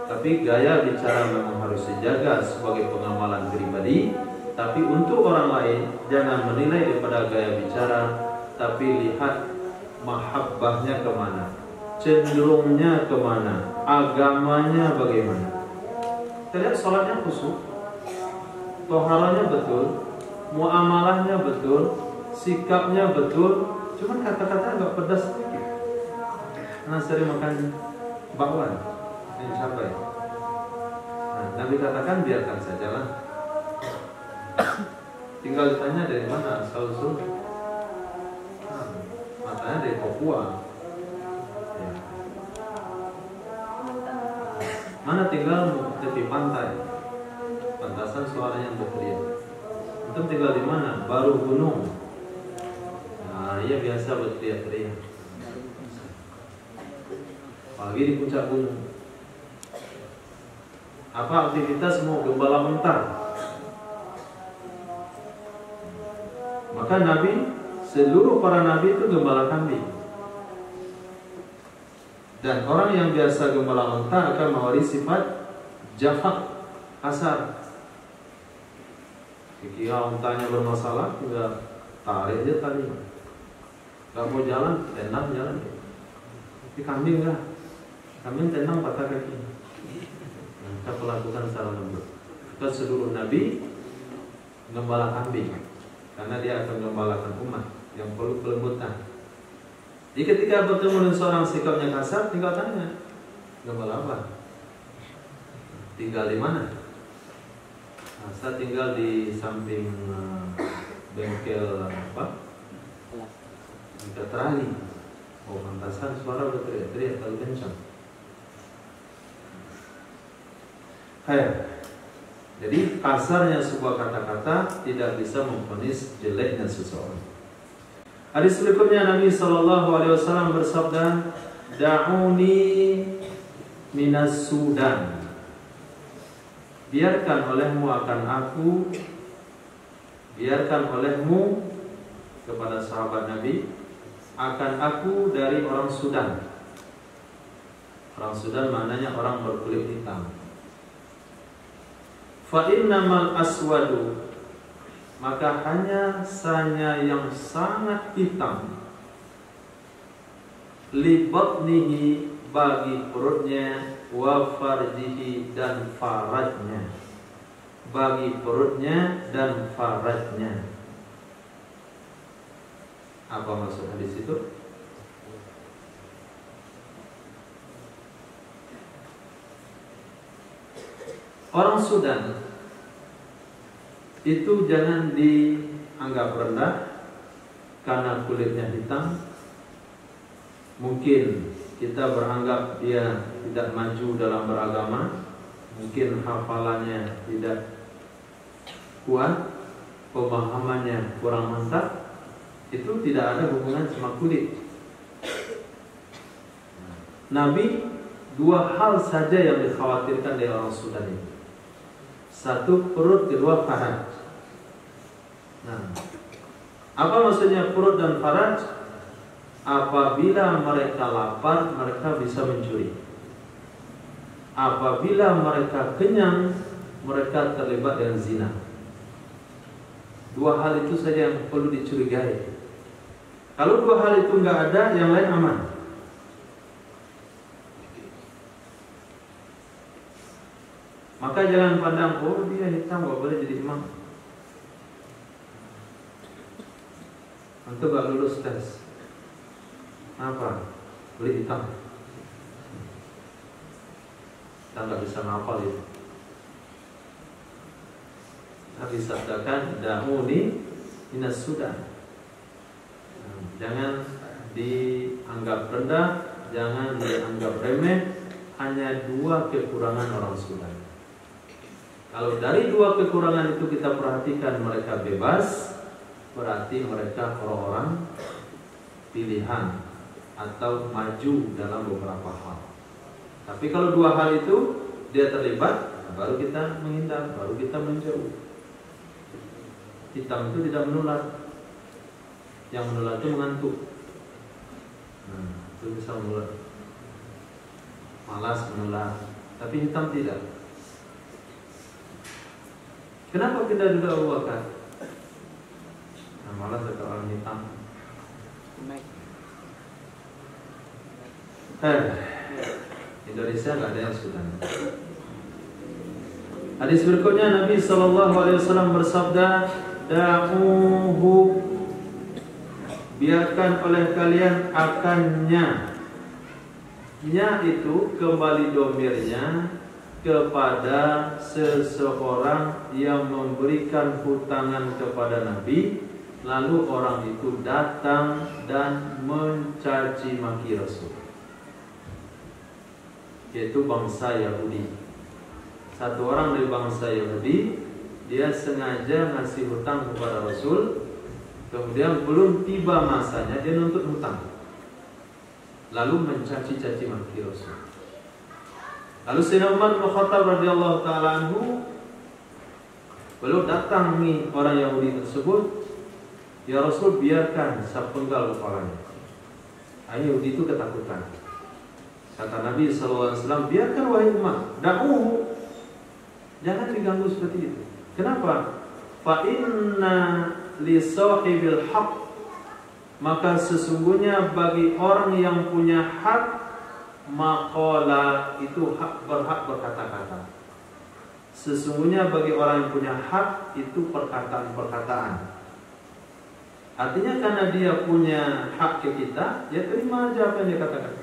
tapi gaya bicara memang harus dijaga sebagai pengamalan pribadi. Tapi untuk orang lain jangan menilai daripada gaya bicara, tapi lihat mahabbahnya kemana, cenderungnya kemana, agamanya bagaimana. Kita lihat sholatnya khusyuk, toharanya betul, muamalahnya betul, sikapnya betul, cuman kata-kata agak pedas sedikit. Karena sering makan bakwan yang cabai. Nah, Nabi katakan biarkan saja lah. Tinggal ditanya dari mana asal usul. Matanya dari Papua. Ya. Mana tinggal tepi pantai, pantasan suaranya berteriak. Antum tinggal di mana? Baru gunung. Nah, ia biasa berteriak-teriak. Apalagi di puncak gunung. Apa aktivitas mau gembala mentar? Maka Nabi, seluruh para Nabi itu gembala kambing. Dan orang yang biasa gembala mentar akan mewarisi sifat jafak, kasar. Kira untanya bermasalah, tinggal tarik aja tali. Gak mau jalan, tenang jalan. Tapi kambing enggak. Kambing tenang patah kaki. Kita perlakukan secara lembut. Kita seluruh Nabi gembala kambing, karena dia akan gembalakan umat yang perlu kelembutan. Jadi ketika bertemu dengan seorang sikapnya kasar, tinggal tanya, gembala apa? Tinggal di mana? Nah, saya tinggal di samping bengkel apa? Bengkel terali. Oh, pantasan suara berteriak-teriak terlalu kencang. khair. Jadi kasarnya sebuah kata-kata tidak bisa memvonis jeleknya seseorang. Hadis berikutnya Nabi SAW bersabda, "Da'uni minas Sudan." Biarkan olehmu akan aku, biarkan olehmu kepada sahabat Nabi akan aku dari orang Sudan. Orang Sudan maknanya orang berkulit hitam. Fa innamal aswadu, maka hanya sanya yang sangat hitam, li batnihi, bagi perutnya, wa farjihi, dan farajnya, bagi perutnya dan farajnya. Apa maksud hadis itu? Orang Sudan itu jangan dianggap rendah karena kulitnya hitam. Mungkin kita beranggap dia tidak maju dalam beragama, mungkin hafalannya tidak kuat, pemahamannya kurang mantap. Itu tidak ada hubungan sama kulit. Nabi dua hal saja yang dikhawatirkan dari orang Sudan ini. Satu perut, kedua faraj. Nah, apa maksudnya perut dan faraj? Apabila mereka lapar, mereka bisa mencuri. Apabila mereka kenyang, mereka terlibat dengan zina. Dua hal itu saja yang perlu dicurigai. Kalau dua hal itu nggak ada, yang lain aman. Maka jangan pandang, oh dia hitam, gak boleh jadi imam. Antum gak lulus tes. Apa? Boleh hitam. Kita gak bisa ngapal itu. Nabi sabdakan, da'uni minas Sudan. Jangan dianggap rendah, jangan dianggap remeh. Hanya dua kekurangan orang Sudan. Kalau dari dua kekurangan itu kita perhatikan mereka bebas, berarti mereka orang-orang pilihan atau maju dalam beberapa hal. Tapi kalau dua hal itu dia terlibat, baru kita menghindar, baru kita menjauh. Hitam itu tidak menular. Yang menular itu mengantuk. Nah, itu bisa menular. Malas menular, tapi hitam tidak. Kenapa pindah dulu Abu Bakar? Nah, malas ada orang hitam. Indonesia nggak ada yang Sudan. Hadis berikutnya Nabi SAW bersabda, da'uhu, biarkan oleh kalian akannya. Nya itu kembali domirnya kepada seseorang yang memberikan hutangan kepada Nabi, lalu orang itu datang dan mencaci maki Rasul, yaitu bangsa Yahudi. Satu orang dari bangsa Yahudi, dia sengaja ngasih hutang kepada Rasul, kemudian belum tiba masanya dia nuntut hutang, lalu mencaci-caci maki Rasul. Lalu Sayyidina Umar bin Khattab radhiyallahu ta'ala anhu, belum datang nih orang Yahudi tersebut, ya Rasul biarkan saya penggal kepalanya. Yahudi itu ketakutan. Kata Nabi SAW, biarkan wahai Umar, da'uhu, jangan diganggu seperti itu. Kenapa? Fa inna li sahibil haq, maka sesungguhnya bagi orang yang punya hak, maqala, itu hak, berhak berkata-kata. Sesungguhnya bagi orang yang punya hak itu perkataan-perkataan. Artinya karena dia punya hak ke kita, ya terima aja apa yang dia katakan.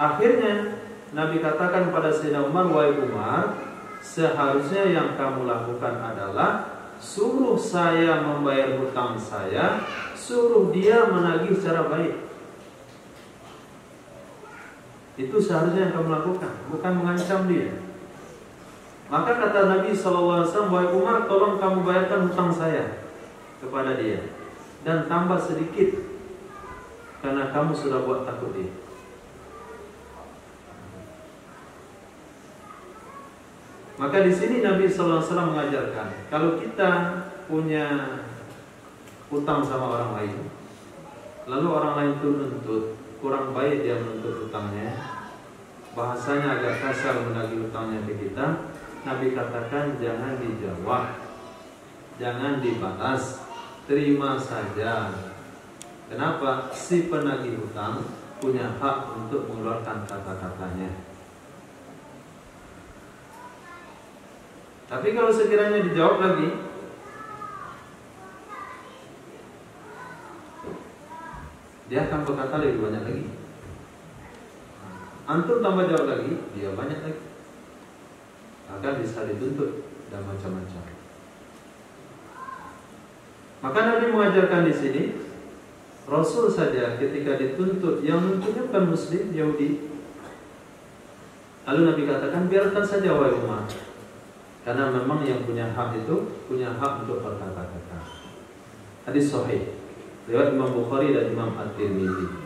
Akhirnya Nabi katakan pada Sayyidina Umar, wahai Umar, seharusnya yang kamu lakukan adalah suruh saya membayar hutang saya, suruh dia menagih secara baik. Itu seharusnya yang kamu lakukan, bukan mengancam dia. Maka kata Nabi SAW, wahai Umar, tolong kamu bayarkan hutang saya kepada dia dan tambah sedikit, karena kamu sudah buat takut dia. Maka di sini Nabi SAW mengajarkan, kalau kita punya hutang sama orang lain, lalu orang lain itu menuntut, kurang baik dia menuntut hutangnya, bahasanya agak kasar menagih hutangnya ke kita, Nabi katakan jangan dijawab, jangan dibalas, terima saja. Kenapa? Si penagih hutang punya hak untuk mengeluarkan kata-katanya. Tapi kalau sekiranya dijawab lagi, dia akan berkata lebih banyak lagi. Antum tambah jawab lagi, dia banyak lagi. Akan bisa dituntut dan macam-macam. Maka Nabi mengajarkan di sini, Rasul saja ketika dituntut, yang menuntutnya bukan Muslim, Yahudi. Lalu Nabi katakan, biarkan saja wahai Umar, karena memang yang punya hak itu punya hak untuk berkata-kata. Hadis sahih riwayat Imam Bukhari dan Imam At-Tirmidzi.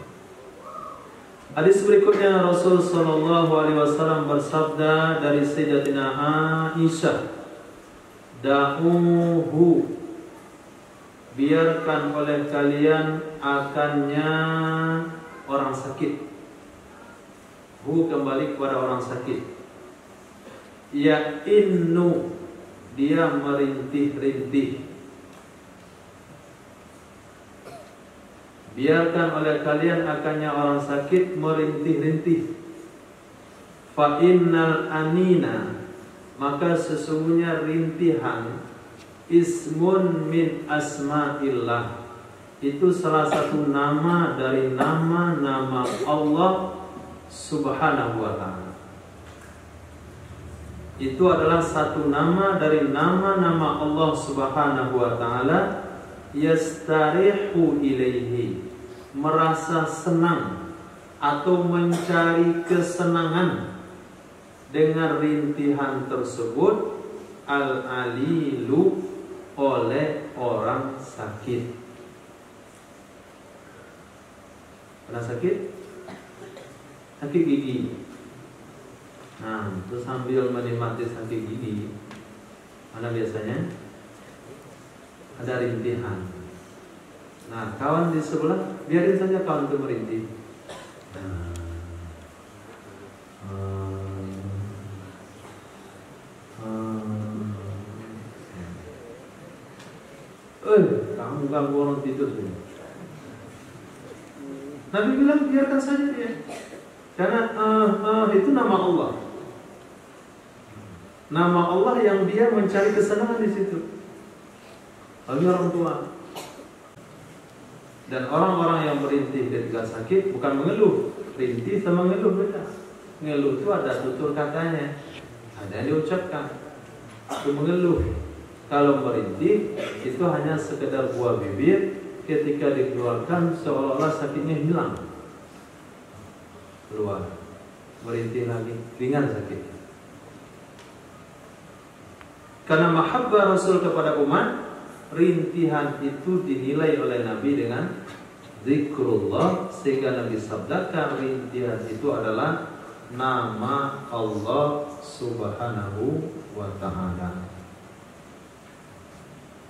Hadis berikutnya Rasul sallallahu alaihi wasallam bersabda dari Sayyidatina Aisyah, "Da'uhu, biarkan oleh kalian akannya orang sakit." Hu kembali kepada orang sakit. Ya innu, dia merintih-rintih. Biarkan oleh kalian akannya orang sakit merintih-rintih. Fa innal anina, maka sesungguhnya rintihan, ismun min asma'illah, itu salah satu nama dari nama-nama Allah Subhanahu wa ta'ala. Itu adalah satu nama dari nama-nama Allah Subhanahu wa ta'ala. Yastarihu ilaihi, merasa senang atau mencari kesenangan dengan rintihan tersebut, al-alilu, oleh orang sakit. Pernah sakit? Sakit gigi. Nah, terus sambil menikmati sakit gigi, mana biasanya ada rintihan. Nah, kawan di sebelah, biarin saja kawan itu merintih. Kamu ganggu orang tidur sini. Nabi bilang biarkan saja dia, karena itu nama Allah. Nama Allah yang dia mencari kesenangan di situ. Bagi orang tua. Dan orang-orang yang merintih ketika sakit bukan mengeluh. Rintih sama mengeluh beda. Mengeluh itu ada tutur katanya, ada yang diucapkan. Itu mengeluh. Kalau merintih itu hanya sekedar buah bibir, ketika dikeluarkan seolah-olah sakitnya hilang. Keluar. Merintih lagi, ringan sakit. Karena mahabbah Rasul kepada umat, rintihan itu dinilai oleh Nabi dengan zikrullah, sehingga Nabi sabdakan rintihan itu adalah nama Allah Subhanahu wa ta'ala.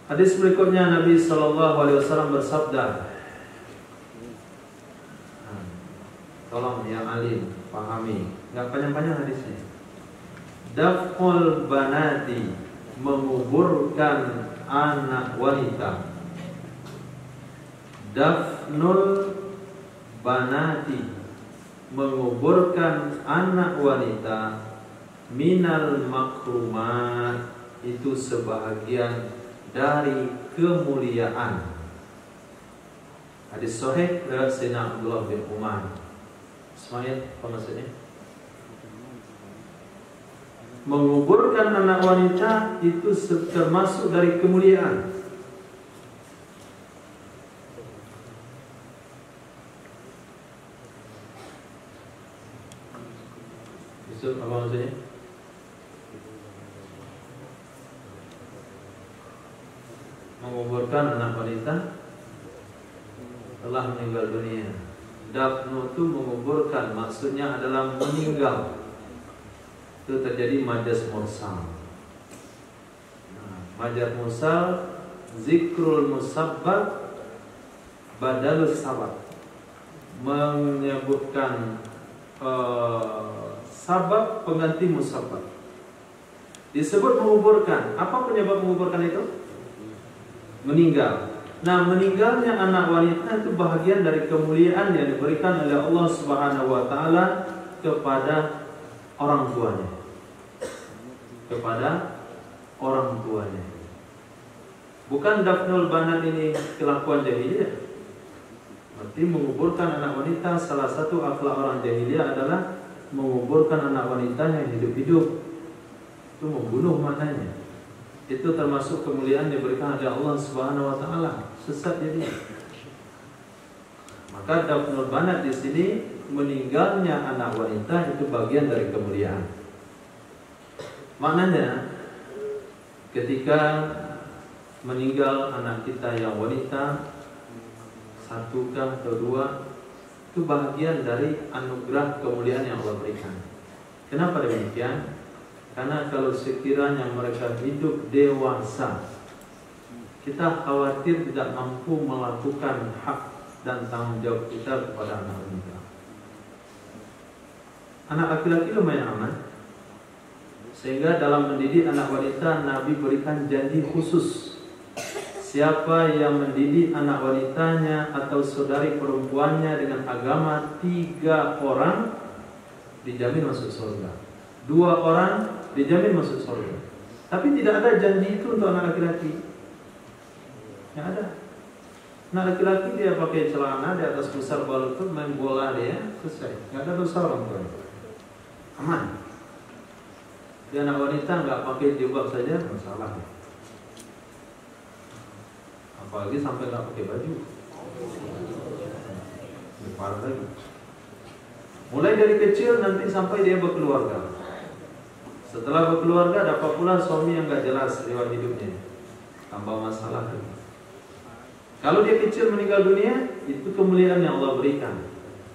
Hadis berikutnya Nabi SAW bersabda, tolong yang alim pahami, nggak panjang-panjang hadisnya. Daf'ul banati, menguburkan anak wanita. Dafnul banati, menguburkan anak wanita. Minal makrumat, itu sebahagian dari kemuliaan. Hadis sahih riwayat Sayyidina Abdullah bin Umar. Ismail, apa maksudnya? Menguburkan anak wanita itu termasuk dari kemuliaan. Maksud apa maksudnya? Menguburkan anak wanita telah meninggal dunia. Dafnu itu menguburkan, maksudnya adalah meninggal. Itu terjadi majas mursal. Majas mursal, zikrul musabbab badalus sabab, menyebutkan sabab pengganti musabbab. Disebut menguburkan. Apa penyebab menguburkan itu? Meninggal. Nah, meninggalnya anak wanita itu bahagian dari kemuliaan yang diberikan oleh Allah Subhanahu wa taala kepada orang tuanya. Kepada orang tuanya. Bukan dafnul banat ini kelakuan jahiliyah. Berarti menguburkan anak wanita, salah satu akhlak orang jahiliyah adalah menguburkan anak wanita yang hidup-hidup. Itu membunuh maknanya. Itu termasuk kemuliaan yang diberikan oleh Allah Subhanahu wa taala. Sesat jadi. Maka dafnul banat di sini, meninggalnya anak wanita itu bagian dari kemuliaan. Maknanya ketika meninggal anak kita yang wanita, satu atau dua, itu bagian dari anugerah kemuliaan yang Allah berikan. Kenapa demikian? Karena kalau sekiranya mereka hidup dewasa, kita khawatir tidak mampu melakukan hak dan tanggung jawab kita kepada anak wanita. Anak laki-laki lumayan aman. Sehingga dalam mendidik anak wanita, Nabi berikan janji khusus. Siapa yang mendidik anak wanitanya atau saudari perempuannya dengan agama 3 orang, dijamin masuk surga. 2 orang dijamin masuk surga. Tapi tidak ada janji itu untuk anak laki-laki. Tidak ada. Anak laki-laki dia pakai celana di atas besar balutut, main bola dia, selesai. Tidak ada dosa orang tua. Aman. Dia anak wanita nggak pakai jilbab saja masalah. Apalagi sampai nggak pakai baju. Parah lagi. Mulai dari kecil nanti sampai dia berkeluarga. Setelah berkeluarga dapat pula suami yang gak jelas riwayat hidupnya, tambah masalah. Kalau dia kecil meninggal dunia, itu kemuliaan yang Allah berikan.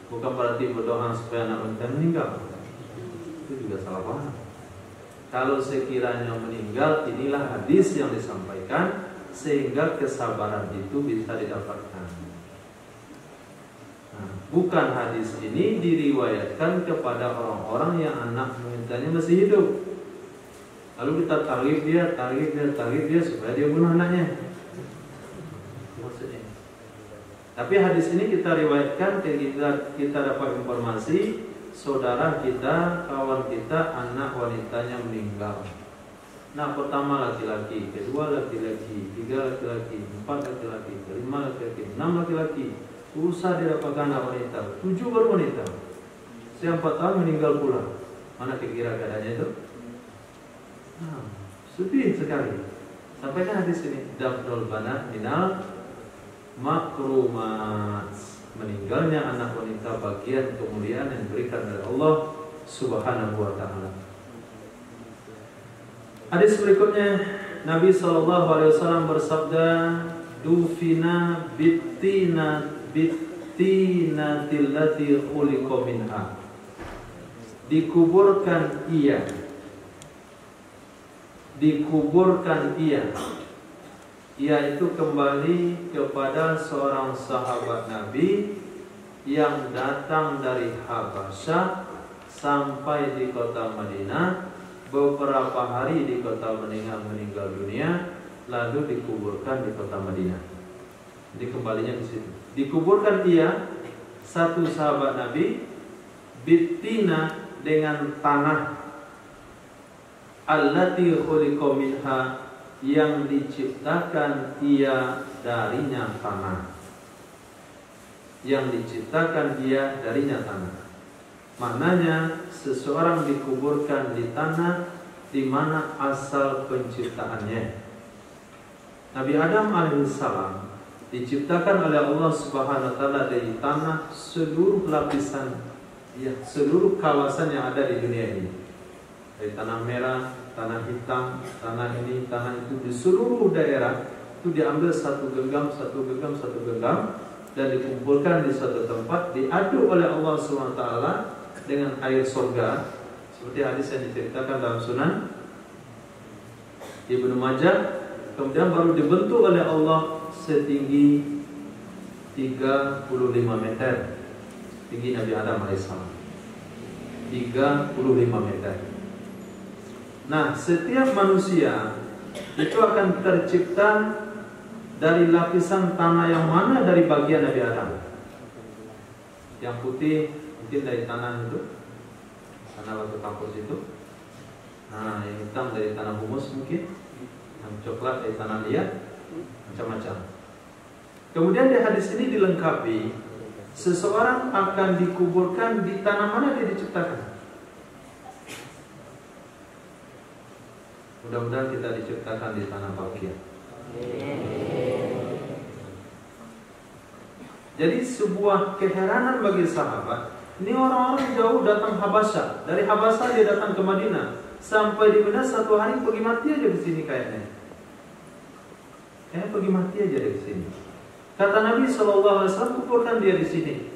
Bukan berarti berdoa supaya anak wanita meninggal. Itu juga salah paham. Kalau sekiranya meninggal, inilah hadis yang disampaikan, sehingga kesabaran itu bisa didapatkan. Nah, bukan hadis ini diriwayatkan kepada orang-orang yang anak wanitanya masih hidup. Lalu kita tarif dia supaya dia bunuh anaknya. Maksudnya. Tapi hadis ini kita riwayatkan, kita dapat informasi saudara kita, kawan kita, anak wanitanya meninggal. Nah, pertama laki-laki, kedua laki-laki, 3 laki-laki, 4 laki-laki, 5 laki-laki, 6 laki-laki. Usaha didapatkan anak wanita, 7 baru wanita. Yang 4 tahun meninggal pula. Mana kira-kira keadaannya itu? Nah, sedih sekali. Sampaikan hadis ini, dafnul banat minal makrumat. Meninggalnya anak wanita bagian kemuliaan yang diberikan oleh Allah Subhanahu wa taala. Hadis berikutnya, Nabi SAW bersabda, dufina bittinatil lati khuliqa minha. Dikuburkan ia. Ia itu kembali kepada seorang sahabat Nabi yang datang dari Habasyah sampai di kota Madinah, beberapa hari di kota Madinah meninggal dunia, lalu dikuburkan di kota Madinah. Jadi kembalinya ke situ. Dikuburkan ia, satu sahabat Nabi, bitina, dengan tanah, allati khuliqa minha, yang diciptakan ia darinya tanah. Yang diciptakan ia darinya tanah. Maknanya seseorang dikuburkan di tanah di mana asal penciptaannya. Nabi Adam alaihissalam diciptakan oleh Allah Subhanahu wa taala dari tanah, seluruh lapisan ya, seluruh kawasan yang ada di dunia ini, dari tanah merah, tanah hitam, tanah ini, tanah itu, di seluruh daerah itu diambil satu genggam, dan dikumpulkan di suatu tempat, diaduk oleh Allah SWT dengan air surga, seperti hadis yang diceritakan dalam Sunan Ibnu Majah. Kemudian baru dibentuk oleh Allah setinggi 35 meter, tinggi Nabi Adam alaihissalam, 35 meter. Nah, setiap manusia itu akan tercipta dari lapisan tanah yang mana? Dari bagian Nabi Adam. Yang putih mungkin dari tanah itu, tanah batu kapus itu. Nah, yang hitam dari tanah humus mungkin, yang coklat dari tanah liat, macam-macam. Kemudian di hadis ini dilengkapi, seseorang akan dikuburkan di tanah mana dia diciptakan. Mudah-mudahan kita diciptakan di tanah bahagia. Jadi sebuah keheranan bagi sahabat. Ini orang-orang jauh datang Habasyah. Dari Habasyah dia datang ke Madinah. Sampai di mana satu hari pergi mati aja di sini kayaknya. Pergi mati aja di sini. Kata Nabi SAW, kuburkan dia di sini.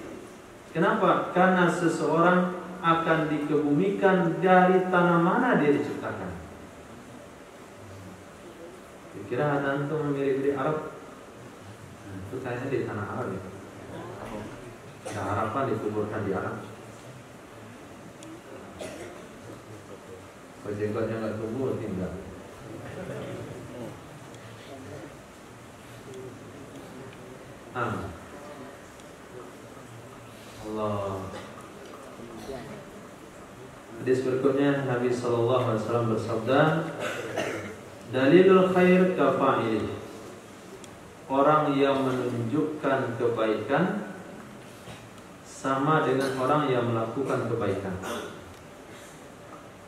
Kenapa? Karena seseorang akan dikebumikan dari tanah mana dia diciptakan. Kira ada antum mirip di Arab? Itu kayaknya di tanah Arab ya. Ada harapan dikuburkan di Arab. Kalau jenggotnya nggak tumbuh tinggal. Allah. Hadis berikutnya Nabi SAW bersabda, dalilul khair kafa'il. Orang yang menunjukkan kebaikan sama dengan orang yang melakukan kebaikan.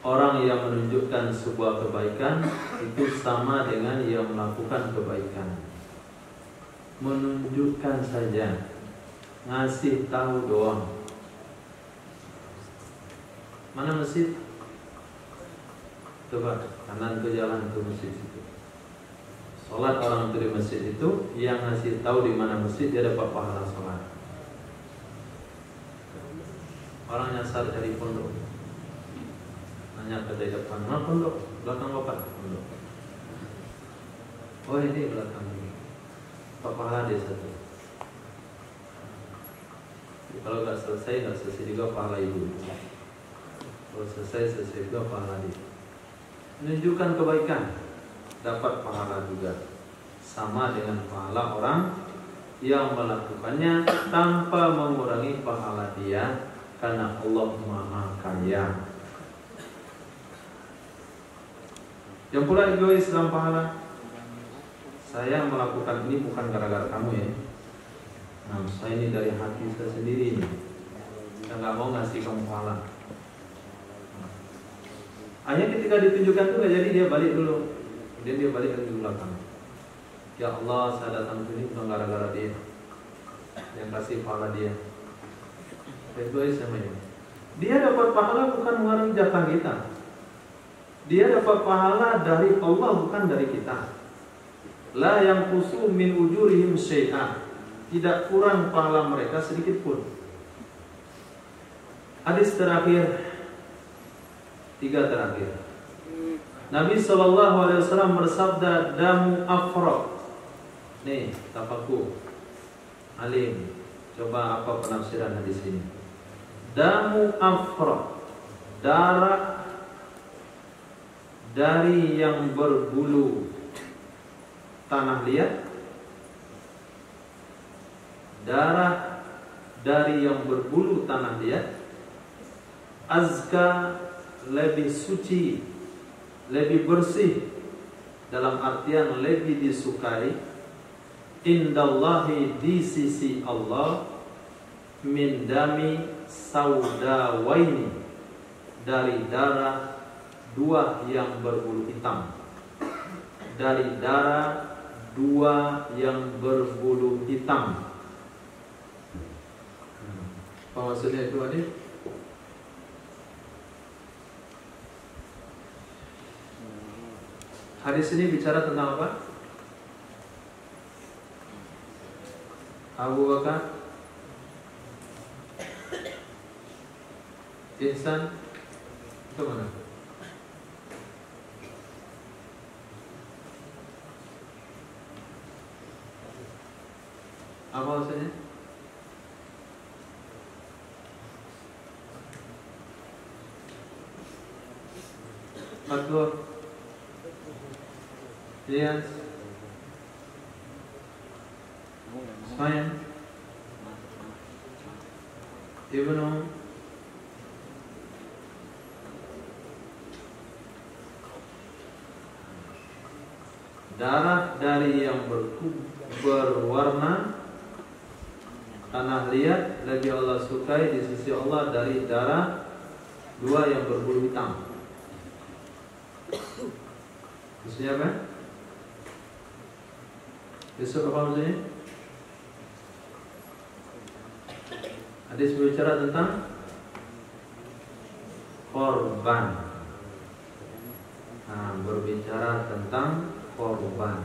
Orang yang menunjukkan sebuah kebaikan itu sama dengan yang melakukan kebaikan. Menunjukkan saja, ngasih tahu doang. Mana masjid? Coba kanan ke jalan ke masjid itu. Sholat orang itu di masjid itu, yang ngasih tahu di mana masjid dia dapat pahala sholat. Orang nyasar dari pondok, nanya ke dari depan, mana pondok? Belakang bapak pondok. Oh ini belakang ini. Pahala dia satu. Kalau nggak selesai juga pahala ibu. Kalau selesai juga pahala dia. Menunjukkan kebaikan, dapat pahala juga. Sama dengan pahala orang yang melakukannya tanpa mengurangi pahala dia, karena Allah Maha Kaya. Yang pula egois dalam pahala, saya melakukan ini bukan gara-gara kamu ya. Nah, saya ini dari hati saya sendiri nih. Saya nggak mau ngasih kamu pahala. Hanya ketika ditunjukkan itu nggak jadi, dia balik dulu. Kemudian dia balik lagi ke belakang. Ya Allah, saya datang sini bukan gara-gara dia. Yang kasih pahala dia. Egois namanya. Dia dapat pahala bukan mengurangi jatah kita. Dia dapat pahala dari Allah bukan dari kita. La yang kusu min ujurihim syai'an. Tidak kurang pahala mereka sedikit pun. Hadis terakhir, 3 terakhir. Nabi SAW bersabda, damu afra. Nih, tafakur. Alim, coba apa penafsiran hadis ini? Damu afra, darah dari yang berbulu tanah liat, darah dari yang berbulu tanah liat, azka, lebih suci, lebih bersih, dalam artian lebih disukai, indallahi, di sisi Allah, min dami saudawaini, dari darah 2 yang berbulu hitam. Dari darah 2 yang berbulu hitam. Apa maksudnya itu adik? Hadis ini bicara tentang apa? Abu Bakar, Ihsan, itu mana? Apa maksudnya? Makhluk, lihat, sayang, Ibnu, darah dari yang berwarna tanah liat lagi Allah sukai di sisi Allah dari darah dua yang berbulu hitam. Maksudnya apa? Besok apa maksudnya? Hadis berbicara tentang korban. Nah, berbicara tentang korban.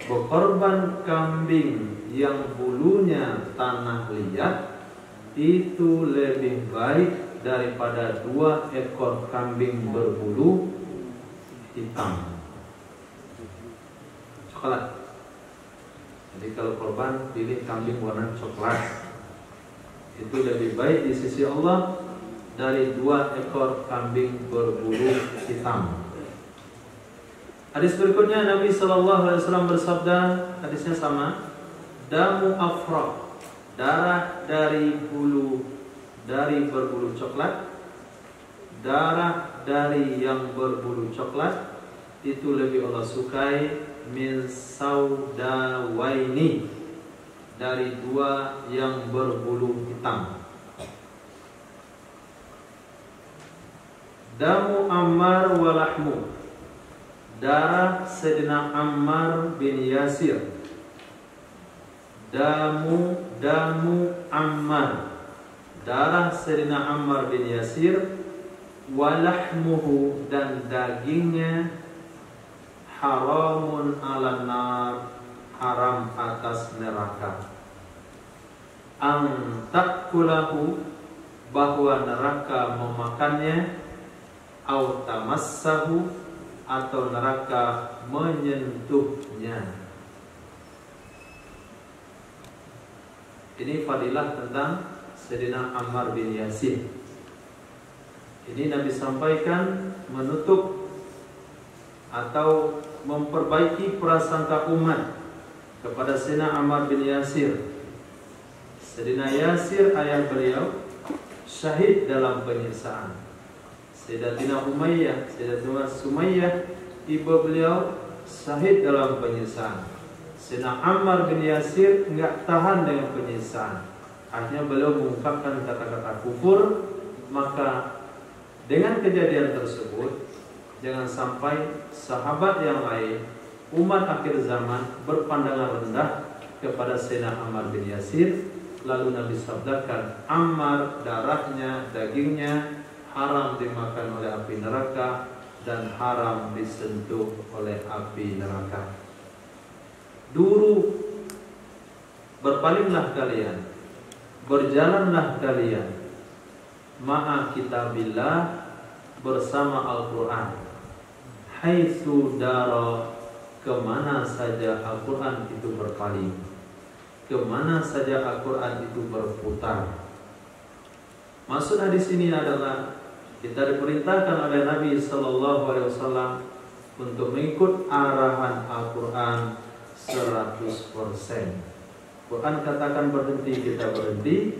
Berkorban kambing yang bulunya tanah liat itu lebih baik daripada 2 ekor kambing berbulu hitam coklat. Jadi kalau korban pilih kambing warna coklat, itu lebih baik di sisi Allah dari 2 ekor kambing berbulu hitam. Hadis berikutnya Nabi SAW bersabda, hadisnya sama, damu afra, darah dari berbulu coklat, darah dari yang berbulu coklat itu lebih Allah sukai min saudawaini, dari 2 yang berbulu hitam. Damu Ammar walahmu, darah Sayyidina Ammar bin Yasir. Damu Ammar, darah Sayyidina Ammar bin Yasir. Walahmuhu, dan dagingnya haramun ala nar, haram atas neraka. Antakulahu, bahwa neraka memakannya. Au tamassahu, atau neraka menyentuhnya. Ini fadilah tentang Sayyidina Ammar bin Yasir. Ini Nabi sampaikan menutup atau memperbaiki prasangka umat kepada Sayyidina Ammar bin Yasir. Sayyidina Yasir ayah beliau syahid dalam penyiksaan. Sayyidatina Umayyah, Sayyidatina Sumayyah ibu beliau syahid dalam penyiksaan. Sayyidina Ammar bin Yasir enggak tahan dengan penyiksaan. Akhirnya beliau mengungkapkan kata-kata kufur. Maka dengan kejadian tersebut, jangan sampai sahabat yang lain, umat akhir zaman berpandangan rendah kepada Sayyidina Ammar bin Yasir. Lalu Nabi sabdakan, Ammar darahnya, dagingnya haram dimakan oleh api neraka dan haram disentuh oleh api neraka. Duru, berpalinglah kalian, berjalanlah kalian ma'a kitabillah, bersama Al-Quran, haitsu dara, kemana saja Al-Quran itu berpaling, kemana saja Al-Quran itu berputar. Maksud hadis ini adalah kita diperintahkan oleh Nabi SAW untuk mengikut arahan Al-Quran 100%. Quran katakan berhenti, kita berhenti.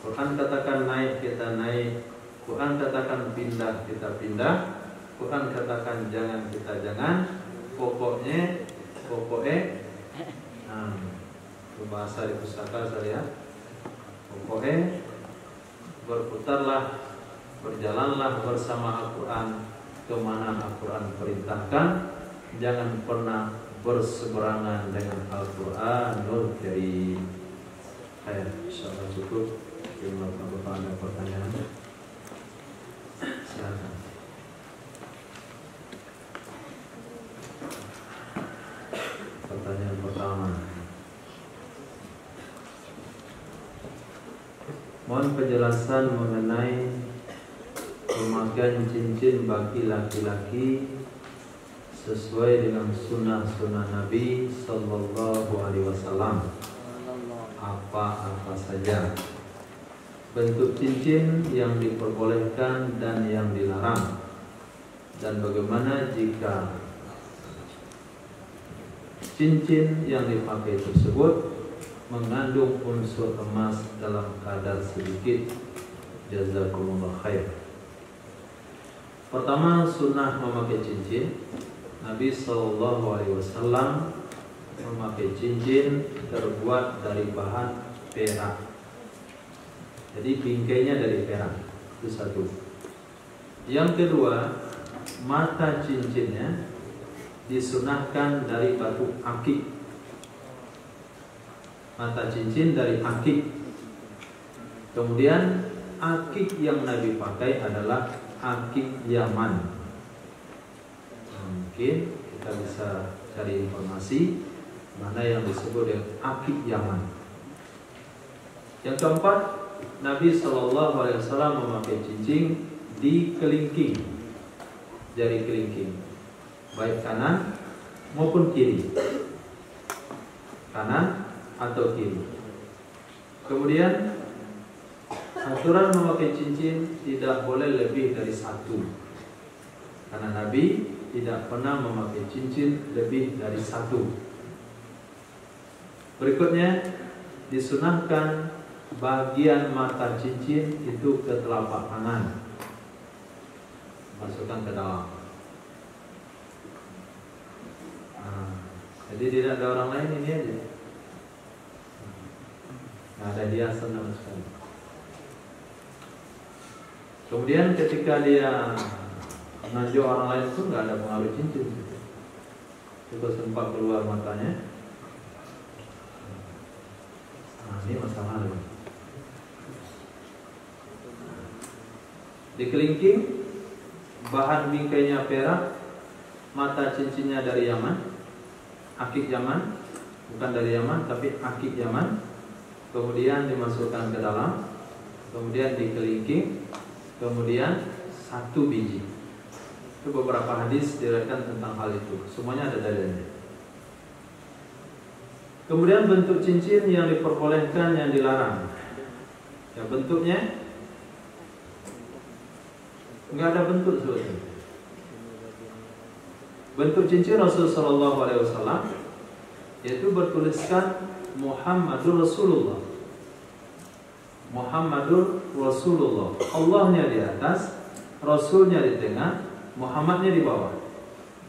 Quran katakan naik, kita naik. Quran katakan pindah, kita pindah. Quran katakan jangan, kita jangan. Pokoknya bahasa di pustaka saya, pokoknya berputarlah, berjalanlah bersama Al-Quran kemana Al-Quran perintahkan. Jangan pernah berseberangan dengan Al-Quranul Karim. Insyaallah cukup. Terima kasih pada pertanyaan. Silakan. Mohon penjelasan mengenai pemakaian cincin bagi laki-laki sesuai dengan sunnah-sunnah Nabi Sallallahu Alaihi Wasallam. Apa-apa saja bentuk cincin yang diperbolehkan dan yang dilarang, dan bagaimana jika cincin yang dipakai tersebut mengandung unsur emas dalam kadar sedikit. Jazakumullah khair. Pertama, sunnah memakai cincin. Nabi Sallallahu Alaihi Wasallam memakai cincin terbuat dari bahan perak. Jadi bingkainya dari perak. Itu satu. Yang kedua, mata cincinnya disunahkan dari batu akik. Mata cincin dari akik. Kemudian akik yang Nabi pakai adalah akik Yaman. Mungkin kita bisa cari informasi mana yang disebut dengan akik Yaman. Yang keempat, Nabi Shallallahu Alaihi Wasallam memakai cincin di kelingking, jari kelingking, baik kanan maupun kiri, kanan atau kiri. Kemudian aturan memakai cincin tidak boleh lebih dari satu, karena Nabi tidak pernah memakai cincin lebih dari satu. Berikutnya, disunahkan bagian mata cincin itu ke telapak kanan, masukkan ke dalam. Jadi tidak ada orang lain, ini aja. Nggak ada hiasan sama sekali. Kemudian ketika dia menanjau orang lain pun nggak ada pengaruh cincin. Coba sempat keluar matanya. Nah, ini masalah. Di kelingking, bahan bingkainya perak, mata cincinnya dari Yaman, akik Yaman, bukan dari Yaman tapi akik Yaman. Kemudian dimasukkan ke dalam, kemudian dikelingking, kemudian satu biji. Itu beberapa hadis diriwayatkan tentang hal itu. Semuanya ada dalilnya. Kemudian bentuk cincin yang diperbolehkan, yang dilarang. Ya, bentuknya nggak ada bentuk sebetulnya. Bentuk cincin Rasulullah Shallallahu Alaihi Wasallam yaitu bertuliskan Muhammadur Rasulullah. Muhammadur Rasulullah. Allahnya di atas, Rasulnya di tengah, Muhammadnya di bawah.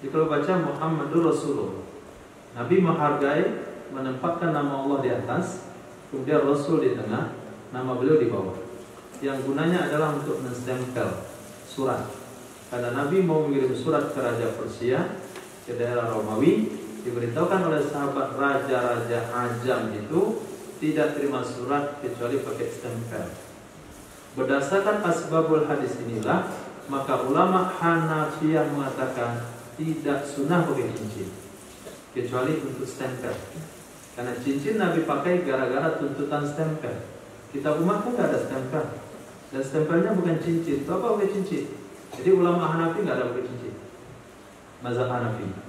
Jadi kalau baca Muhammadur Rasulullah, Nabi menghargai, menempatkan nama Allah di atas, kemudian Rasul di tengah, nama beliau di bawah. Yang gunanya adalah untuk menstempel surat. Karena Nabi mau mengirim surat ke Raja Persia, ke daerah Romawi, diberitahukan oleh sahabat raja-raja Ajam itu tidak terima surat kecuali pakai stempel. Berdasarkan asbabul hadis inilah, maka ulama Hanafiyah mengatakan tidak sunnah pakai cincin kecuali untuk stempel. Karena cincin Nabi pakai gara-gara tuntutan stempel. Kita umat kan nggak ada stempel, dan stempelnya bukan cincin. Itu apa pakai cincin? Jadi ulama Hanafi nggak ada pakai cincin, mazhab Hanafi.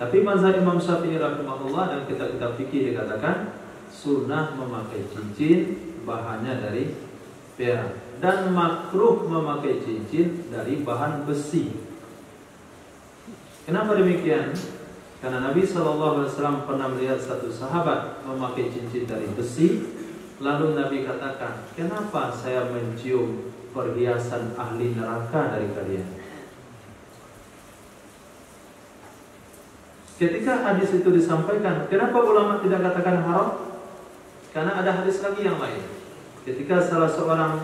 Tapi mazhab Imam Syafi'i rahimahullah dan kitab-kitab fikih dikatakan sunnah memakai cincin bahannya dari perak, dan makruh memakai cincin dari bahan besi. Kenapa demikian? Karena Nabi SAW pernah melihat satu sahabat memakai cincin dari besi, lalu Nabi katakan, kenapa saya mencium perhiasan ahli neraka dari kalian? Ketika hadis itu disampaikan, kenapa ulama tidak katakan haram? Karena ada hadis lagi yang lain. Ketika salah seorang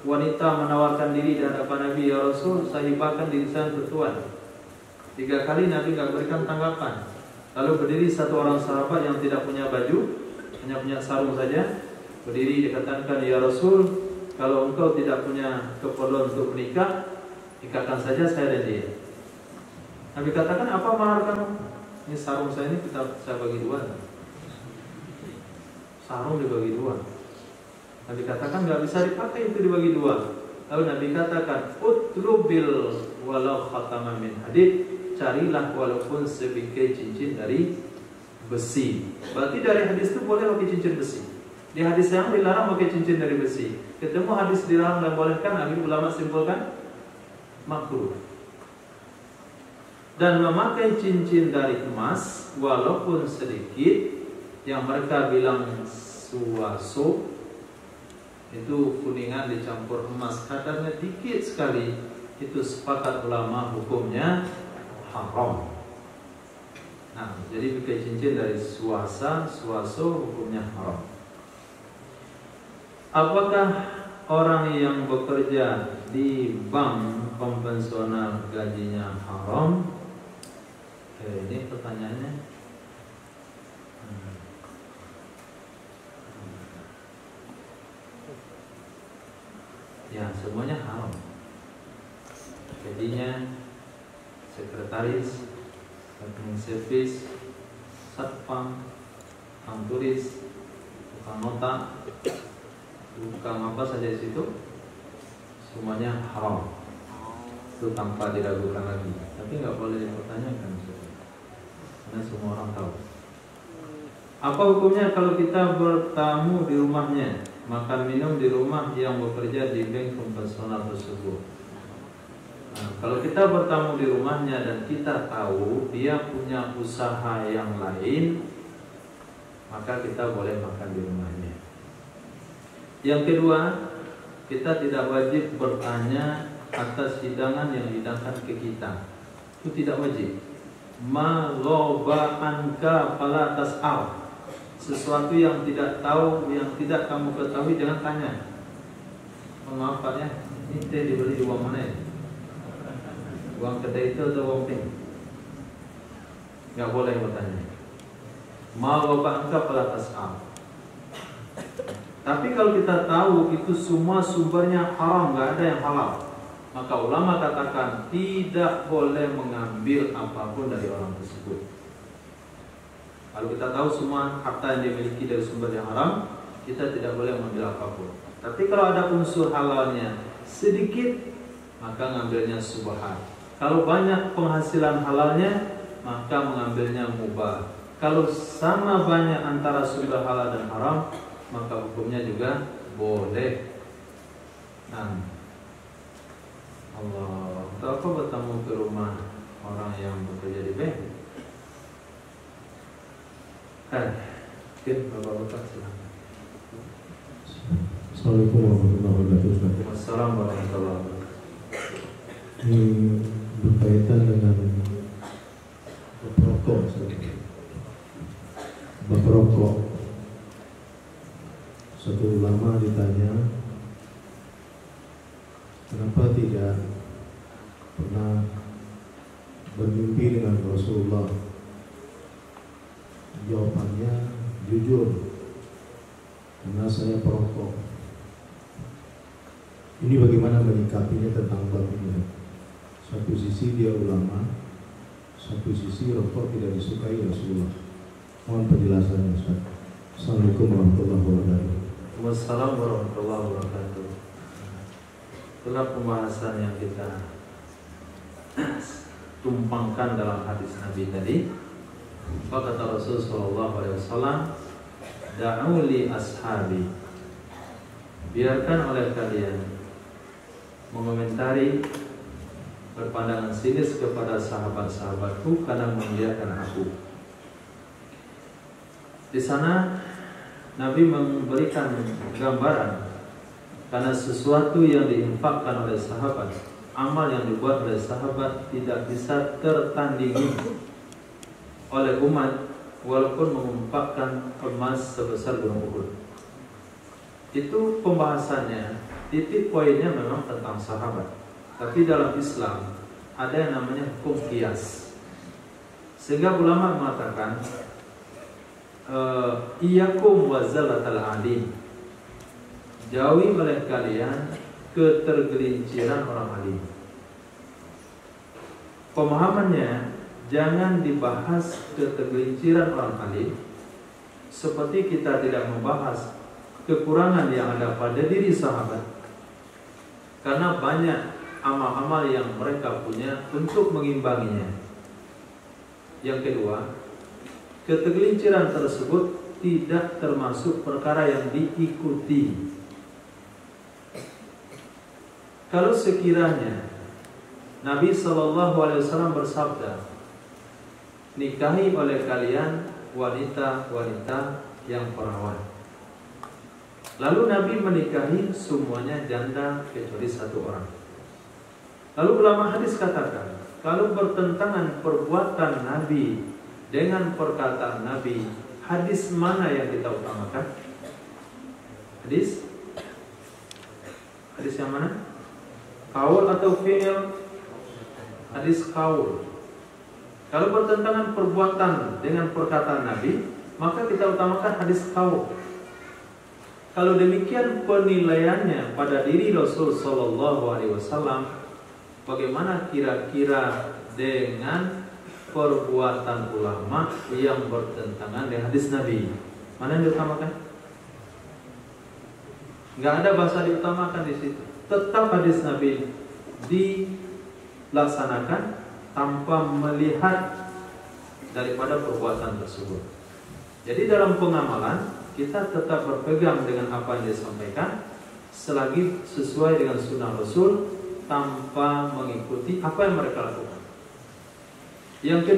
wanita menawarkan diri di hadapan Nabi, ya Rasul, saya hibahkan diri saya untuk Tuhan. 3 kali Nabi tidak berikan tanggapan. Lalu berdiri satu orang sahabat yang tidak punya baju, hanya punya sarung saja. Berdiri dikatakan, ya Rasul, kalau engkau tidak punya keperluan untuk menikah, ikatkan saja saya dan dia. Nabi katakan, apa mahar kamu? Ini sarung saya ini saya bagi 2. Sarung dibagi 2. Nabi katakan nggak bisa dipakai itu dibagi dua. Lalu Nabi katakan utlubil walau khataman min hadid, carilah walaupun sebingkai cincin dari besi. Berarti dari hadis itu boleh pakai cincin besi. Di hadis yang dilarang pakai cincin dari besi. Ketemu hadis dilarang dan bolehkan, akhirnya ulama simpulkan makruh. Dan memakai cincin dari emas walaupun sedikit, yang mereka bilang suwaso, itu kuningan dicampur emas, kadarnya dikit sekali, itu sepakat ulama hukumnya haram. Nah, jadi pakai cincin dari suwaso hukumnya haram. Apakah orang yang bekerja di bank konvensional gajinya haram? Ini pertanyaannya. Ya, semuanya haram. Jadinya sekretaris, admin servis, satpam, tukang tulis, tukang nota, tukang apa saja di situ, semuanya haram. Itu tanpa diragukan lagi. Tapi nggak boleh dipertanyakan, karena semua orang tahu. Apa hukumnya kalau kita bertamu di rumahnya, makan minum di rumah yang bekerja di bank konvensional tersebut? Nah, kalau kita bertamu di rumahnya dan kita tahu dia punya usaha yang lain, maka kita boleh makan di rumahnya. Yang kedua, kita tidak wajib bertanya atas hidangan yang dihidangkan ke kita. Itu tidak wajib. Ma ghaba anka fala tas'al. Sesuatu yang tidak tahu, yang tidak kamu ketahui, jangan tanya. Maaf Pak ya, ini teh dibeli uang mana ya? Uang kedai itu atau uang pink? Nggak boleh bertanya. Mau bapak engkau pelatas am. Tapi kalau kita tahu itu semua sumbernya haram, nggak ada yang halal, maka ulama katakan tidak boleh mengambil apapun dari orang tersebut. Kalau kita tahu semua harta yang dimiliki dari sumber yang haram, kita tidak boleh mengambil apapun. Tapi kalau ada unsur halalnya sedikit, maka mengambilnya subhan. Kalau banyak penghasilan halalnya, maka mengambilnya mubah. Kalau sama banyak antara sumber halal dan haram, maka hukumnya juga boleh. Nah, Allah, untuk apa bertamu ke rumah orang yang bekerja di bank? Oke, Bapak-bapak silakan. Assalamualaikum warahmatullahi wabarakatuh. Assalamualaikum warahmatullahi wabarakatuh. Ini berkaitan dengan rokok. Bab rokok. Satu ulama ditanya, kenapa tidak pernah bermimpi dengan Rasulullah? Jawabannya jujur, karena saya perokok. Ini bagaimana menyikapinya tentang bab ini? Satu sisi dia ulama, satu sisi rokok tidak disukai Rasulullah. Mohon penjelasannya, Ustaz. Assalamualaikum warahmatullahi wabarakatuh. Wassalamualaikum warahmatullahi wabarakatuh. Itulah pembahasan yang kita tumpangkan dalam hadis Nabi tadi. Apa kata Rasul sallallahu alaihi wasallam? Da'uli ashabi. Biarkan oleh kalian mengomentari, berpandangan sinis kepada sahabat-sahabatku karena memuliakan aku. Di sana Nabi memberikan gambaran, karena sesuatu yang diinfakkan oleh sahabat, amal yang dibuat oleh sahabat tidak bisa tertandingi oleh umat walaupun menginfakkan emas sebesar gunung Uhud. Itu pembahasannya, titik poinnya memang tentang sahabat. Tapi dalam Islam ada yang namanya hukum qiyas. Sehingga ulama mengatakan iyakum wazalatal alim. Jauhi oleh kalian ketergelinciran orang alim. Pemahamannya, jangan dibahas ketergelinciran orang alim seperti kita tidak membahas kekurangan yang ada pada diri sahabat, karena banyak amal-amal yang mereka punya untuk mengimbanginya. Yang kedua, ketergelinciran tersebut tidak termasuk perkara yang diikuti. Kalau sekiranya Nabi SAW bersabda, nikahi oleh kalian wanita-wanita yang perawan, lalu Nabi menikahi semuanya janda kecuali satu orang. Lalu ulama hadis katakan, kalau bertentangan perbuatan Nabi dengan perkataan Nabi, hadis mana yang kita utamakan? Hadis yang mana? Qaul atau fi'il? Hadis qaul. Kalau bertentangan perbuatan dengan perkataan Nabi, maka kita utamakan hadis qaul. Kalau demikian penilaiannya pada diri Rasul Sallallahu Alaihi Wasallam, bagaimana kira-kira dengan perbuatan ulama yang bertentangan dengan hadis Nabi? Mana yang diutamakan? Nggak ada bahasa diutamakan di situ. Tetap hadis Nabi dilaksanakan tanpa melihat daripada perbuatan tersebut. Jadi dalam pengamalan kita tetap berpegang dengan apa yang disampaikan selagi sesuai dengan sunnah Rasul, tanpa mengikuti apa yang mereka lakukan. Yang kedua,